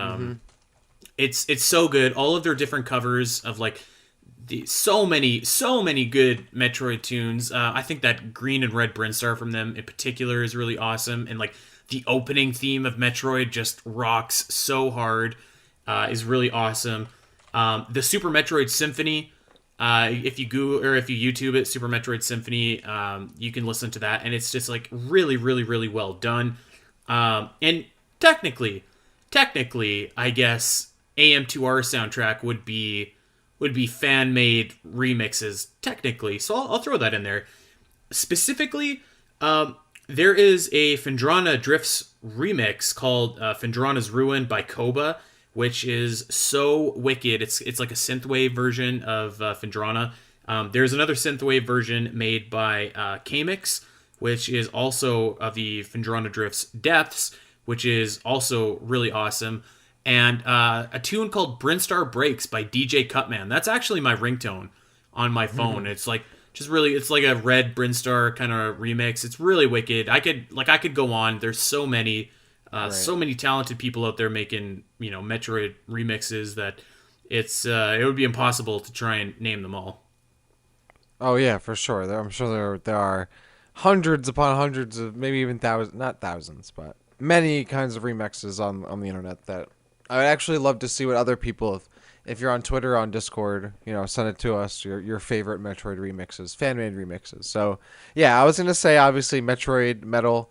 it's so good. All of their different covers of, like, so many good Metroid tunes. I think that Green and Red Brinstar from them in particular is really awesome, and, like, the opening theme of Metroid just rocks so hard. Is really awesome. The Super Metroid Symphony. If you Google or if you YouTube it, Super Metroid Symphony, you can listen to that, and it's just, like, really, really, really well done. And technically, I guess AM2R soundtrack would be fan-made remixes, technically. So I'll throw that in there. Specifically, there is a Phendrana Drifts remix called Phendrana's Ruin by Koba, which is so wicked. It's like a synthwave version of Phendrana. There's another synthwave version made by Kamix, which is also of the Phendrana Drifts Depths, which is also really awesome. And a tune called Brinstar Breaks by DJ Cutman. That's actually my ringtone on my phone. It's like it's like a Red Brinstar kind of remix. It's really wicked. I could go on. There's so many talented people out there making, Metroid remixes that it would be impossible to try and name them all. Oh yeah, for sure. I'm sure there are hundreds upon hundreds of, maybe even thousands, not thousands, but many kinds of remixes on the internet that I would actually love to see what other people, if you're on Twitter, on Discord, send it to us, your favorite Metroid remixes, fan-made remixes. So, yeah, I was going to say, obviously, Metroid Metal.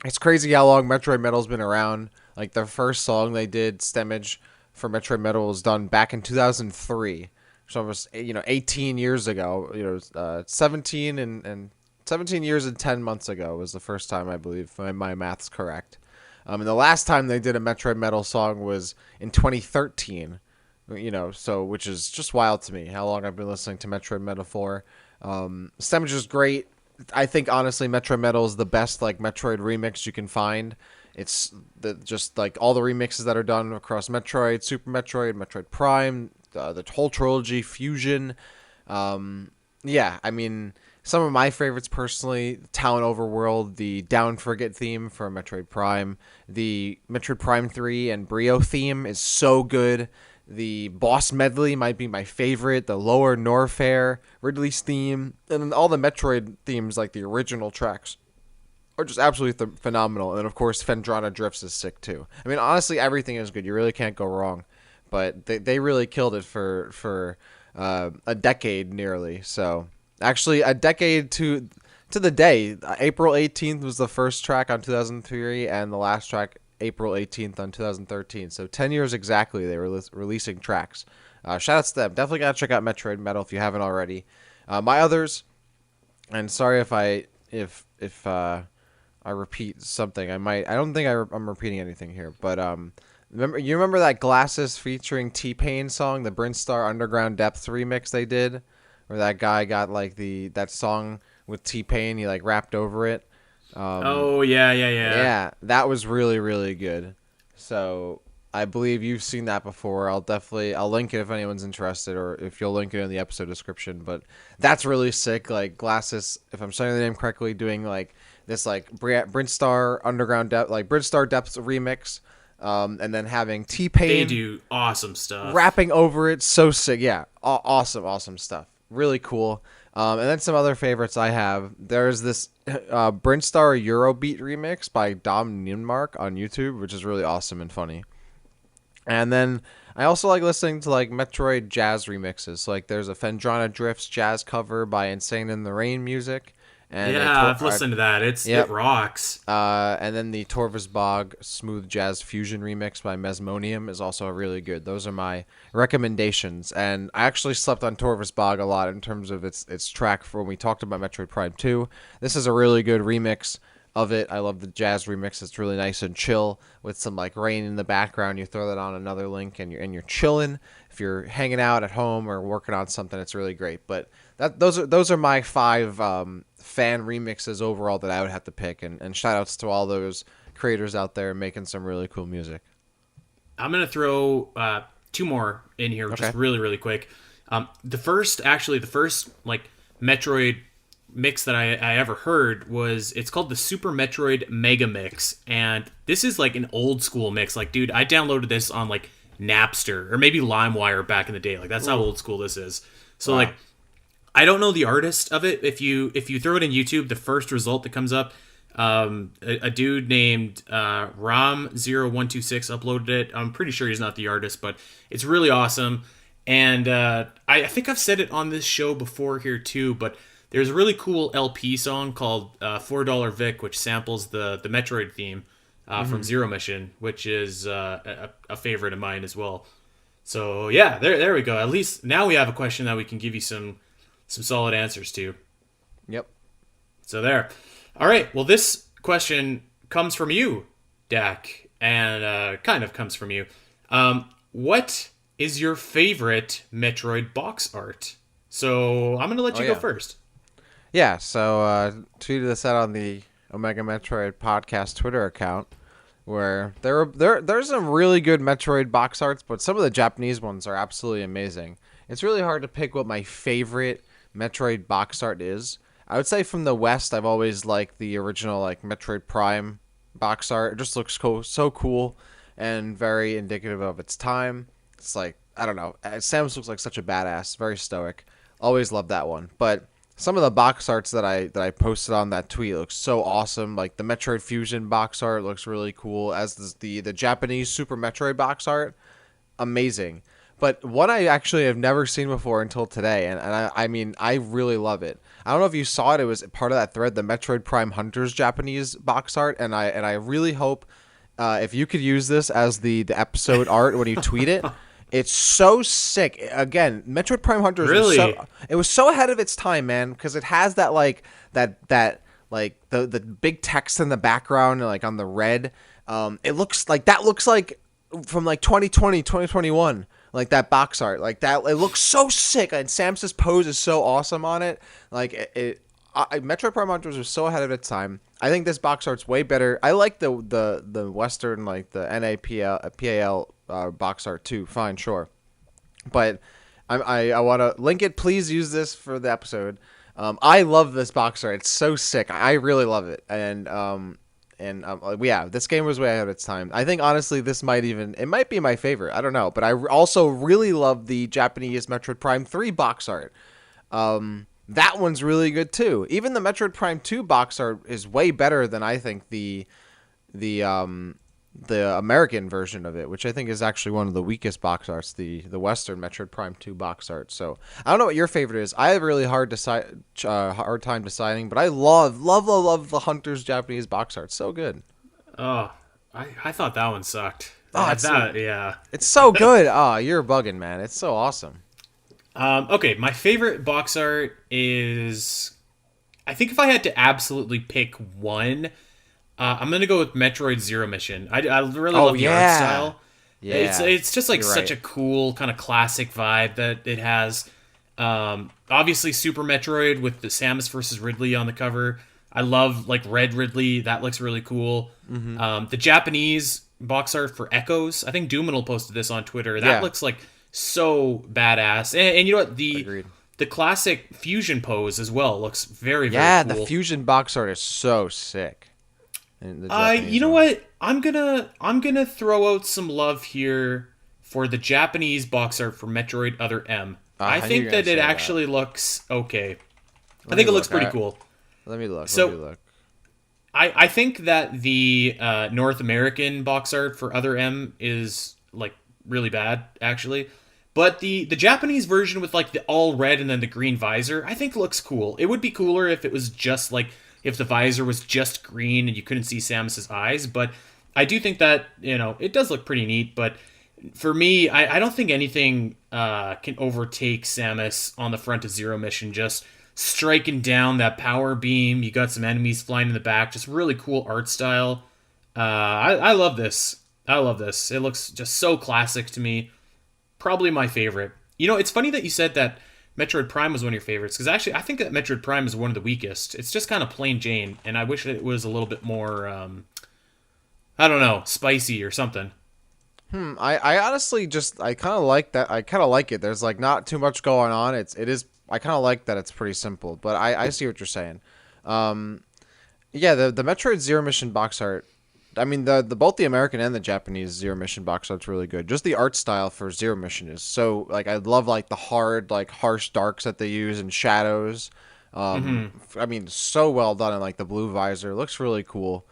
It's crazy how long Metroid Metal's been around. Like, the first song they did, Stemmage, for Metroid Metal was done back in 2003. So almost 18 years ago. 17 and 17 years and 10 months ago was the first time, I believe, if my math's correct. And the last time they did a Metroid Metal song was in 2013. So which is just wild to me how long I've been listening to Metroid Metal for. Stemmage is great. I think honestly, Metroid Metal is the best like Metroid remix you can find. It's just like all the remixes that are done across Metroid, Super Metroid, Metroid Prime, the whole trilogy, Fusion. Yeah, I mean, some of my favorites personally, Town Overworld, the Down Frigate theme for Metroid Prime, the Metroid Prime 3 and Brio theme is so good. The boss medley might be my favorite, the Lower Norfair, Ridley's theme, and then all the Metroid themes, like the original tracks, are just absolutely phenomenal. And of course, Phendrana Drifts is sick too. I mean, honestly, everything is good. You really can't go wrong. But they really killed it for a decade nearly. So actually, a decade to the day. April 18th was the first track on 2003, and the last track April 18th on 2013. So 10 years exactly they were releasing tracks. Shout out to them. Definitely gotta check out Metroid Metal if you haven't already. My others, and sorry if I repeat something. I don't think I'm repeating anything here, but remember that Glasses featuring T-Pain song, the Brinstar Underground Depths remix they did, where that guy got like that song with T-Pain, he like rapped over it. Oh yeah, yeah, yeah. Yeah, that was really, really good. So I believe you've seen that before. I'll link it if anyone's interested, or if you'll link it in the episode description. But that's really sick. Like Glasses, if I'm saying the name correctly, doing like this like Brinstar Underground Depth, like Brinstar Depths remix, and then having They T-Pain do awesome stuff. rapping over it. So sick. Yeah, awesome, awesome stuff. Really cool. And then some other favorites I have. There's this Brinstar Eurobeat remix by Dom Nienmark on YouTube, which is really awesome and funny. And then I also like listening to like Metroid jazz remixes. So, like there's a Fendrana Drifts jazz cover by Insane in the Rain music, and Yeah, I've listened to that. It yep. rocks. And then the Torvus Bog smooth jazz fusion remix by Mesmonium is also really good. Those are my recommendations. And I actually slept on Torvus Bog a lot in terms of its track for when we talked about Metroid Prime 2. This is a really good remix of it. I love the jazz remix. It's really nice and chill with some like rain in the background. You throw that on another link and you're chilling. If you're hanging out at home or working on something, it's really great. But those are my 5 fan remixes overall that I would have to pick. And shout outs to all those creators out there making some really cool music. I'm gonna throw 2 more in here, just really, really quick. The first like Metroid mix that I ever heard it's called the Super Metroid Mega Mix, and this is like an old school mix. Like, dude, I downloaded this on like Napster or maybe LimeWire back in the day. Like, that's how old school this is. So like, I don't know the artist of it. If you throw it in YouTube, the first result that comes up, a dude named Ram0126 uploaded it. I'm pretty sure he's not the artist, but it's really awesome. And I think I've said it on this show before here too, but there's a really cool LP song called $4 Vic, which samples the Metroid theme from Zero Mission, which is a favorite of mine as well. So yeah, there we go. At least now we have a question that we can give you some solid answers to. Yep. So there. All right. Well, this question comes from you, Dak, and kind of comes from you. What is your favorite Metroid box art? So I'm going to let you go first. Yeah, so tweeted this out on the Omega Metroid podcast Twitter account, where there's some really good Metroid box arts, but some of the Japanese ones are absolutely amazing. It's really hard to pick what my favorite Metroid box art is. I would say from the West, I've always liked the original like Metroid Prime box art. It just looks so cool and very indicative of its time. It's like, I don't know, Samus looks like such a badass, very stoic. Always loved that one, but some of the box arts that I posted on that tweet looks so awesome. Like the Metroid Fusion box art looks really cool, as does the Japanese Super Metroid box art. Amazing. But one I actually have never seen before until today, and I mean, I really love it. I don't know if you saw it. It was part of that thread, the Metroid Prime Hunters Japanese box art, and I really hope if you could use this as the episode art when you tweet it. It's so sick. Again, Metroid Prime Hunters really? was so ahead of its time, man, because it has that like that like the big text in the background, like on the red. It looks like from like 2020, 2021, like that box art, like that. It looks so sick, and Samus's pose is so awesome on it. Like Metroid Prime Hunters was so ahead of its time. I think this box art's way better. I like the Western, like the PAL box art too. Fine, sure, but I want to link it. Please use this for the episode. I love this box art. It's so sick. I really love it. And yeah, this game was way ahead of its time. I think honestly, it might be my favorite. I don't know, but I also really love the Japanese Metroid Prime 3 box art. That one's really good too. Even the Metroid Prime 2 box art is way better than I think the American version of it, which I think is actually one of the weakest box arts, the Western Metroid Prime 2 box art. So I don't know what your favorite is. I have a really hard time deciding, but I love the Hunter's Japanese box art. So good. Oh, I thought that one sucked. Oh, yeah. It's so good. Oh, you're bugging, man. It's so awesome. Okay, my favorite box art is, I think if I had to absolutely pick one, I'm gonna go with Metroid Zero Mission. I really love the art style. Yeah, it's just like such a cool kind of classic vibe that it has. Obviously Super Metroid with the Samus versus Ridley on the cover. I love like Red Ridley. That looks really cool. The Japanese box art for Echoes. I think Doominal posted this on Twitter. That Yeah, looks like so badass. And you know what? agreed. The classic fusion pose as well looks very, very Yeah, the cool. fusion box art is so sick. In the You Japanese know one. what? I'm gonna throw out some love here for the Japanese box art for Metroid Other M. I I knew you think were gonna that it say that. actually looks okay. I Let me think it looks look. pretty cool. Let me look. Let me So look. I think that the North American box art for Other M is like really bad, actually. But the Japanese version with like the all red and then the green visor, I think looks cool. It would be cooler if it was just like if the visor was just green and you couldn't see Samus's eyes. But I do think that it does look pretty neat. But for me, I don't think anything can overtake Samus on the front of Zero Mission. Just striking down that power beam. You got some enemies flying in the back. Just really cool art style. I love this. I love this. It looks just so classic to me. Probably my favorite. It's funny that you said that Metroid Prime was one of your favorites because actually I think that Metroid Prime is one of the weakest. It's just kind of plain Jane, and I wish it was a little bit more, I don't know, spicy or something. I honestly just I kind of like that. I kind of like it. There's like not too much going on. It is. I kind of like that it's pretty simple. But I see what you're saying. Um, yeah, the Metroid Zero Mission box art. I mean the both the American and the Japanese Zero Mission box art's really good. Just the art style for Zero Mission is so like I love like the hard like harsh darks that they use and shadows. I mean so well done in like the blue visor. Looks really cool.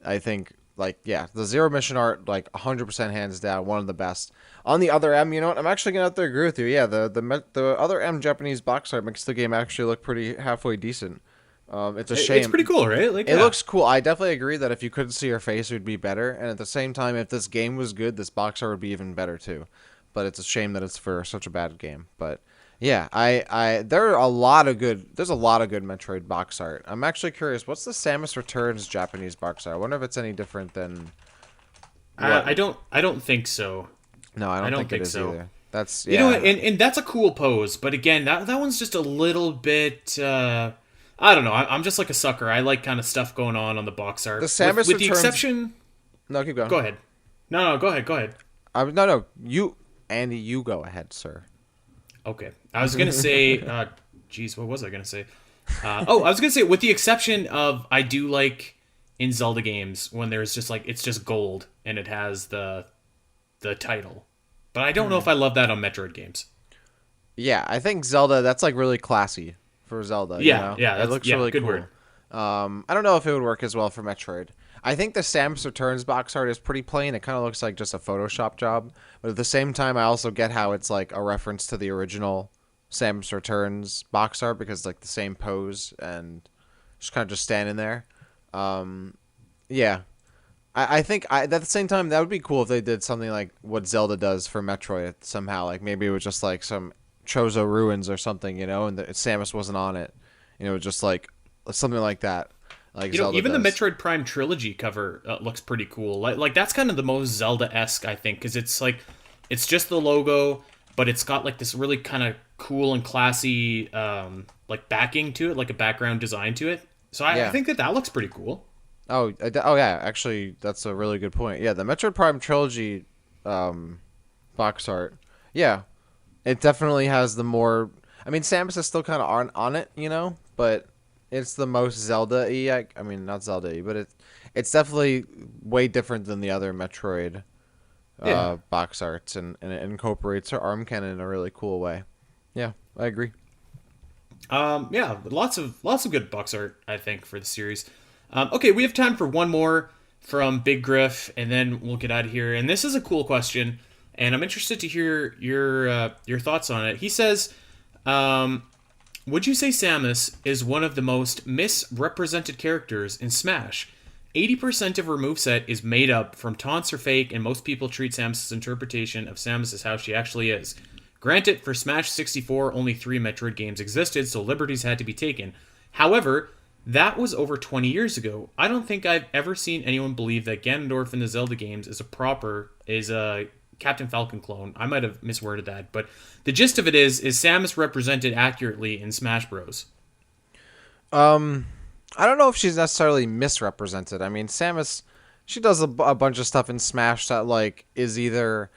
I think like yeah, the Zero Mission art like 100% hands down one of the best. On the other M, you know what? I'm actually gonna have to agree with you. Yeah, the other M Japanese box art makes the game actually look pretty halfway decent. It's a It's shame. pretty cool, right? Like, It yeah. looks cool. I definitely agree that if you couldn't see her face, it would be better. And at the same time, if this game was good, this box art would be even better too. But it's a shame that it's for such a bad game. But yeah, there are a lot of good. There's a lot of good Metroid box art. I'm actually curious. What's the Samus Returns Japanese box art? I wonder if it's any different than what. I don't think so. No, I I don't don't think it think is so. either. That's You know, yeah. and that's a cool pose, but again, that one's just a little bit. I don't know. I'm just like a sucker. I like kind of stuff going on the box The art. Samus With the Returns. exception, No, keep going. go ahead. No, go ahead. Go ahead. No. You, Andy, you go ahead, sir. Okay. I was gonna say. Geez, what was I gonna say? I was gonna say, with the exception of, I do like in Zelda games when there's just like it's just gold and it has the title, but I don't know if I love that on Metroid games. Yeah, I think Zelda. That's like really classy for Zelda. You Yeah, know? yeah, It looks really good cool. word. I don't know if it would work as well for Metroid. I think the Samus Returns box art is pretty plain. It kind of looks like just a Photoshop job. But at the same time, I also get how it's like a reference to the original Samus Returns box art because it's like the same pose and just kind of just standing there. Yeah, I think at the same time that would be cool if they did something like what Zelda does for Metroid somehow. Like maybe it was just like some Chozo ruins or something, and Samus wasn't on it. Just like something like that, like Zelda Even does. the Metroid Prime trilogy cover looks pretty cool. Like that's kind of the most Zelda-esque, I think, because it's like it's just the logo, but it's got like this really kind of cool and classy like backing to it, like a background design to it. So I Yeah. think that looks pretty cool. Oh yeah, actually, that's a really good point. Yeah, the Metroid Prime trilogy box art. Yeah, it definitely has the more. I mean, Samus is still kind of on it, but it's the most Zelda-y. I mean, not Zelda-y, but it's definitely way different than the other Metroid Yeah. box arts, and it incorporates her arm cannon in a really cool way. Yeah, I agree. Yeah, lots of good box art, I think, for the series. Okay, we have time for one more from Big Griff, and then we'll get out of here. And this is a cool question, and I'm interested to hear your thoughts on it. He says, "Would you say Samus is one of the most misrepresented characters in Smash? 80% of her moveset is made up from taunts or fake, and most people treat Samus's interpretation of Samus as how she actually is. Granted, for Smash 64, only 3 Metroid games existed, so liberties had to be taken. However, that was over 20 years ago. I don't think I've ever seen anyone believe that Ganondorf in the Zelda games is a Captain Falcon clone. I might have misworded that, but the gist of it is Samus represented accurately in Smash Bros?" I don't know if she's necessarily misrepresented. I mean, Samus, she does a bunch of stuff in Smash that like is either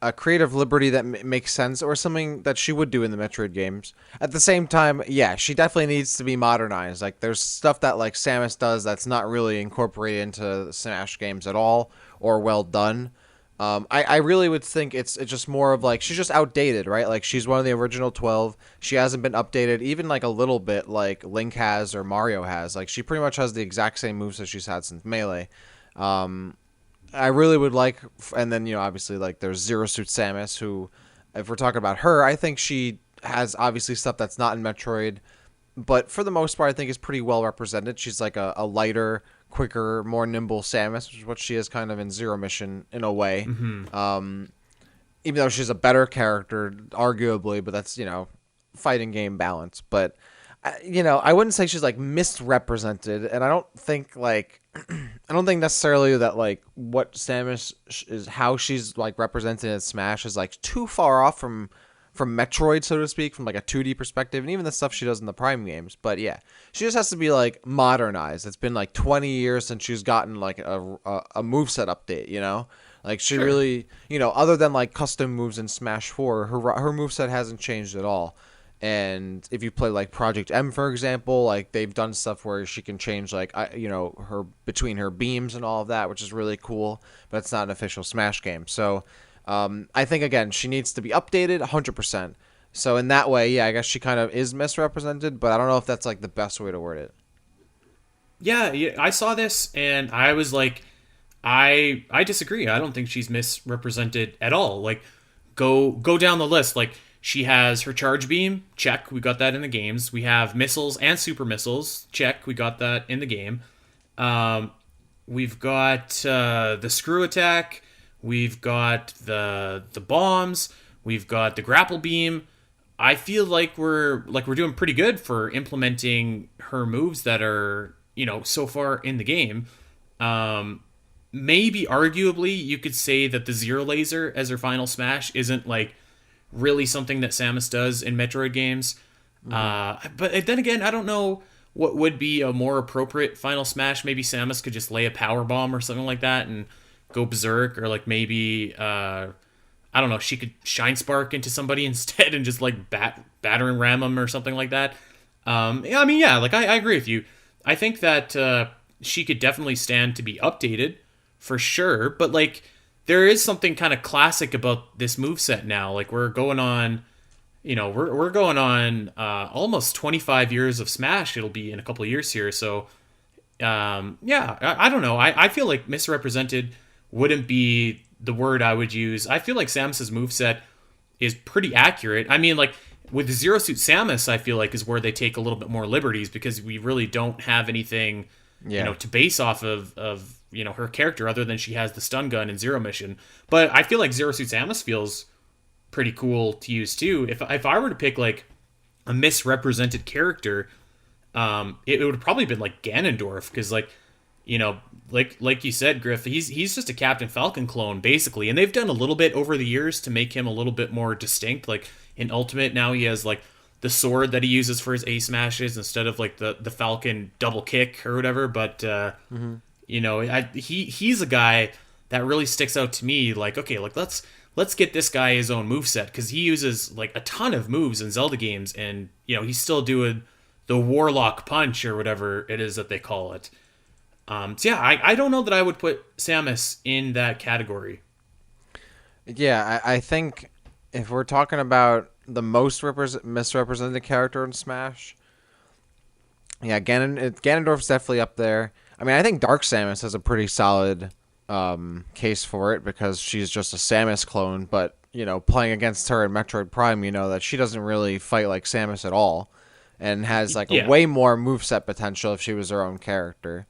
a creative liberty that makes sense or something that she would do in the Metroid games. At the same time, yeah, she definitely needs to be modernized. Like there's stuff that like Samus does that's not really incorporated into the Smash games at all or well done. I really would think it's just more of like she's just outdated, right? Like she's one of the original 12. She hasn't been updated even like a little bit like Link has or Mario has. Like she pretty much has the exact same moves that she's had since Melee. Um, I really would like, and then obviously like there's Zero Suit Samus, who, if we're talking about her, I think she has obviously stuff that's not in Metroid, but for the most part, I think is pretty well represented. She's like a lighter, quicker, more nimble Samus, which is what she is kind of in Zero Mission in a way. Mm-hmm. Even though she's a better character, arguably, but that's fighting game balance. But I wouldn't say she's like misrepresented, and I don't think like I don't think necessarily that like what Samus is how she's like represented in Smash is like too far off from Metroid, so to speak, from like a 2D perspective, and even the stuff she does in the Prime games. But yeah, she just has to be like modernized. It's been like 20 years since she's gotten like a moveset update, Like she Sure. really, other than like custom moves in Smash 4, her moveset hasn't changed at all. And if you play like Project M, for example, like they've done stuff where she can change like her between her beams and all of that, which is really cool. But it's not an official Smash game, so I think again she needs to be updated 100%. So in that way, yeah, I guess she kind of is misrepresented, but I don't know if that's like the best way to word it. Yeah, yeah, I saw this and I was like, I disagree. I don't think she's misrepresented at all. Like, go down the list. Like, she has her charge beam, check, we got that in the games. We have missiles and super missiles, check, we got that in the game. Um, we've got the screw attack, we've got the bombs, we've got the grapple beam. I feel like we're doing pretty good for implementing her moves that are so far in the game. Um, Maybe arguably you could say that the zero laser as her final smash isn't like really something that Samus does in Metroid games. But then again, I don't know what would be a more appropriate final smash. Maybe Samus could just lay a power bomb or something like that and go berserk, or like maybe I don't know, she could shine spark into somebody instead and just like batter and ram them or something like that. Yeah, I mean, yeah, like I agree with you. I think that she could definitely stand to be updated for sure, but like there is something kind of classic about this moveset now. Like we're going on, we're going on almost 25 years of Smash. It'll be in a couple of years here. So, yeah, I don't know. I feel like misrepresented wouldn't be the word I would use. I feel like Samus's moveset is pretty accurate. I mean, like with Zero Suit Samus, I feel like is where they take a little bit more liberties because we really don't have anything, Yeah. to base off of her character other than she has the stun gun in Zero Mission. But I feel like Zero Suit Samus feels pretty cool to use too. If I were to pick like a misrepresented character, it would have probably been like Ganondorf because like you said, Griff, he's just a Captain Falcon clone basically, and they've done a little bit over the years to make him a little bit more distinct. Like in Ultimate, now he has like the sword that he uses for his A smashes instead of like the Falcon double kick or whatever. But he's a guy that really sticks out to me. Like, okay, like let's get this guy his own moveset because he uses like a ton of moves in Zelda games, and he's still doing the Warlock Punch or whatever it is that they call it. So yeah, I don't know that I would put Samus in that category. Yeah, I think if we're talking about the most misrepresented character in Smash, yeah, Ganondorf's definitely up there. I mean, I think Dark Samus has a pretty solid case for it because she's just a Samus clone, but playing against her in Metroid Prime, that she doesn't really fight like Samus at all, and has like a Yeah. way more moveset potential if she was her own character.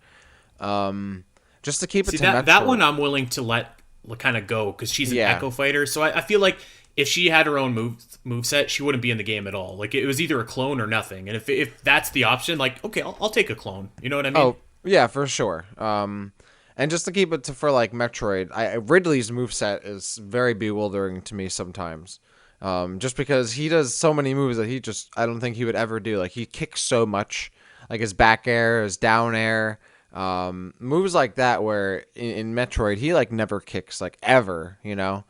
Just to keep it See to that Metroid. one I'm willing to let kind of go because she's an Yeah. Echo fighter. So I feel like if she had her own move set, she wouldn't be in the game at all. Like it was either a clone or nothing. And if that's the option, like okay, I'll take a clone. You know what I mean? Oh, yeah, for sure. And just to keep it to for like Metroid, Ridley's moveset is very bewildering to me sometimes. Just because he does so many moves that I don't think he would ever do. Like he kicks so much. like his back air, his down air, moves like that. Where in Metroid, he like never kicks like ever, you know.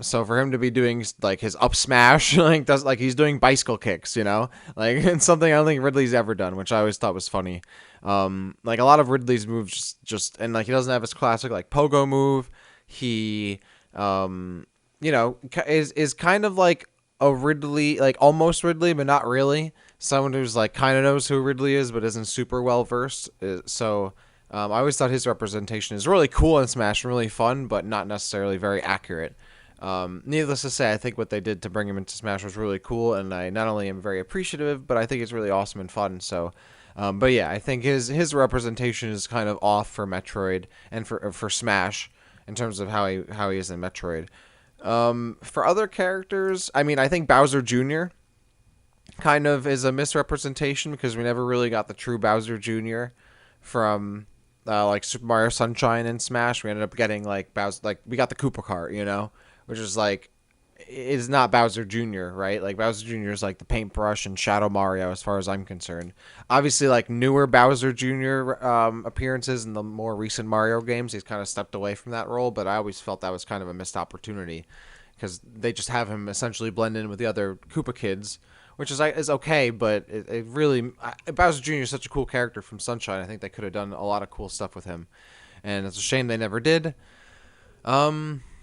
So for him to be doing like his up smash, like he's doing bicycle kicks, you know, like it's something I don't think Ridley's ever done, which I always thought was funny. Like a lot of Ridley's moves and like he doesn't have his classic like pogo move. He, you know, is kind of like a Ridley, like almost Ridley, but not really. Someone who's like kind of knows who Ridley is, but isn't super well versed. So. I always thought his representation is really cool in Smash and really fun, but not necessarily very accurate. Needless to say, I think what they did to bring him into Smash was really cool, and I not only am very appreciative, but I think it's really awesome and fun. So, but yeah, I think his representation is kind of off for Metroid and for Smash in terms of how he is in Metroid. For other characters, I mean, I think Bowser Jr. kind of is a misrepresentation because we never really got the true Bowser Jr. from like Super Mario Sunshine and Smash. We ended up getting like Bowser, like we got the Koopa Kart, you know, which is like is not Bowser Jr., right? Like Bowser Jr. is like the paintbrush and Shadow Mario as far as I'm concerned. Obviously, like newer Bowser Jr. Appearances in the more recent Mario games, he's kind of stepped away from that role, but I always felt that was kind of a missed opportunity because they just have him essentially blend in with the other Koopa kids, which is okay, but it really Bowser Jr. is such a cool character from Sunshine. I think they could have done a lot of cool stuff with him, and it's a shame they never did.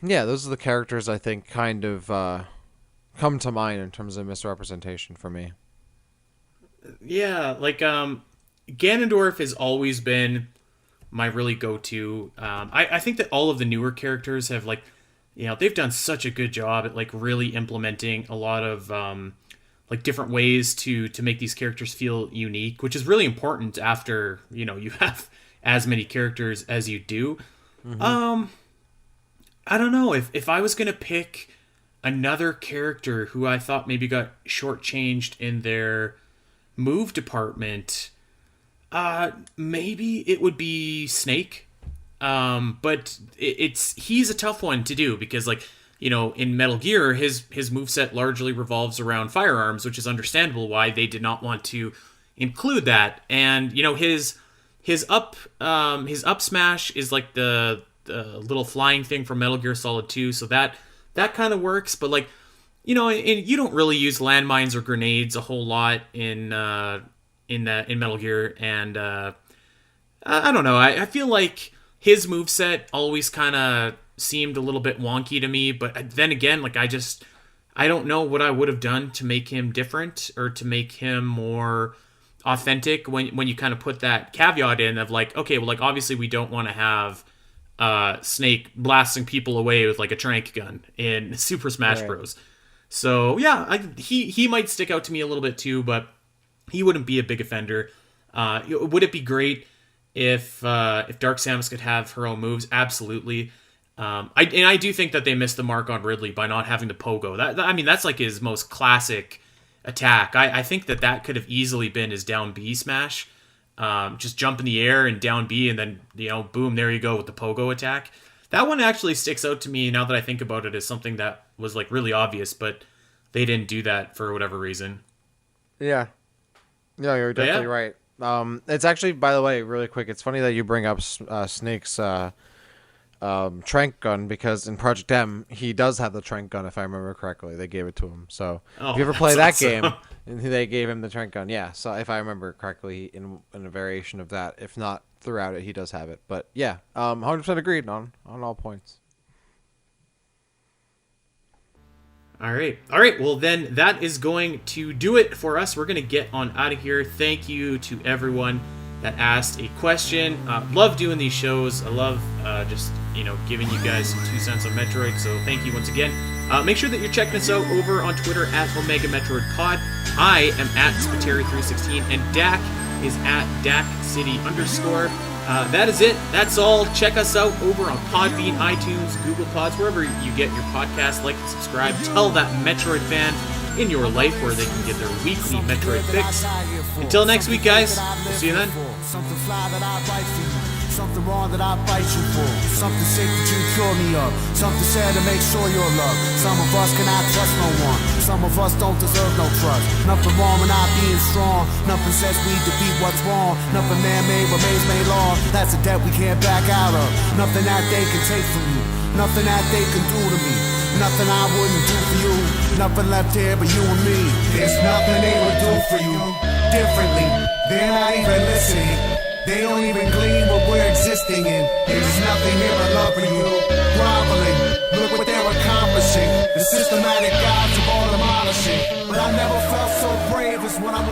Yeah, those are the characters I think kind of come to mind in terms of misrepresentation for me. Yeah, like Ganondorf has always been my really go-to. I think that all of the newer characters have like, you know, they've done such a good job at like really implementing a lot of like different ways to make these characters feel unique, which is really important after, you know, you have as many characters as you do. Mm-hmm. I don't know if I was gonna pick another character who I thought maybe got shortchanged in their move department. Maybe it would be Snake. But he's a tough one to do because like, you know, in Metal Gear, his moveset largely revolves around firearms, which is understandable why they did not want to include that. And, you know, his up smash is like the little flying thing from Metal Gear Solid 2, so that kind of works. But like, you know, and you don't really use landmines or grenades a whole lot in Metal Gear, and I don't know. I feel like his moveset always kind of seemed a little bit wonky to me, but then again, like I don't know what I would have done to make him different or to make him more authentic when you kind of put that caveat in of like, okay, well, like obviously we don't want to have Snake blasting people away with like a trank gun in Super Smash Bros. So yeah, he might stick out to me a little bit too, but he wouldn't be a big offender. Would it be great if Dark Samus could have her own moves? Absolutely. I do think that they missed the mark on Ridley by not having the pogo. I mean, that's like his most classic attack. I think that could have easily been his down B smash. Just jump in the air and down B, and then, you know, boom, there you go with the pogo attack. That one actually sticks out to me now that I think about it as something that was like really obvious, but they didn't do that for whatever reason. Yeah, you're definitely right. It's actually, by the way, really quick, it's funny that you bring up Snake's trank gun, because in Project M he does have the trank gun, if I remember correctly. They gave it to him. So if you ever play that game, they gave him the trank gun. Yeah, so if I remember correctly, in a variation of that, if not throughout it, he does have it. But yeah, 100% agreed on all points. All right. Well, then that is going to do it for us. We're going to get on out of here. Thank you to everyone that asked a question. Love doing these shows. I love just, you know, giving you guys some 2 cents on Metroid. So thank you once again. Make sure that you're checking us out over on Twitter at Omega Metroid Pod. I am at Spateri316, and Dak is at DakCity_. That is it. That's all. Check us out over on Podbean, iTunes, Google Pods, wherever you get your podcast. Like and subscribe. Tell that Metroid fan in your life where they can get their weekly Metroid fix. Until next week, guys. We'll see you then. Something wrong that I fight you for. Something sick that you cure me of. Something sad to make sure you're loved. Some of us cannot trust no one. Some of us don't deserve no trust. Nothing wrong with not being strong. Nothing says we defeat what's wrong. Nothing man-made remains made law. That's a debt we can't back out of. Nothing that they can take from you. Nothing that they can do to me. Nothing I wouldn't do for you. Nothing left here but you and me. There's nothing they would do for you differently. They're not even listening. They don't even glean what we're existing in. There's nothing here but love for you. Groveling, look what they're accomplishing. The systematic gods of all demolishing. But I never felt so brave as when I'm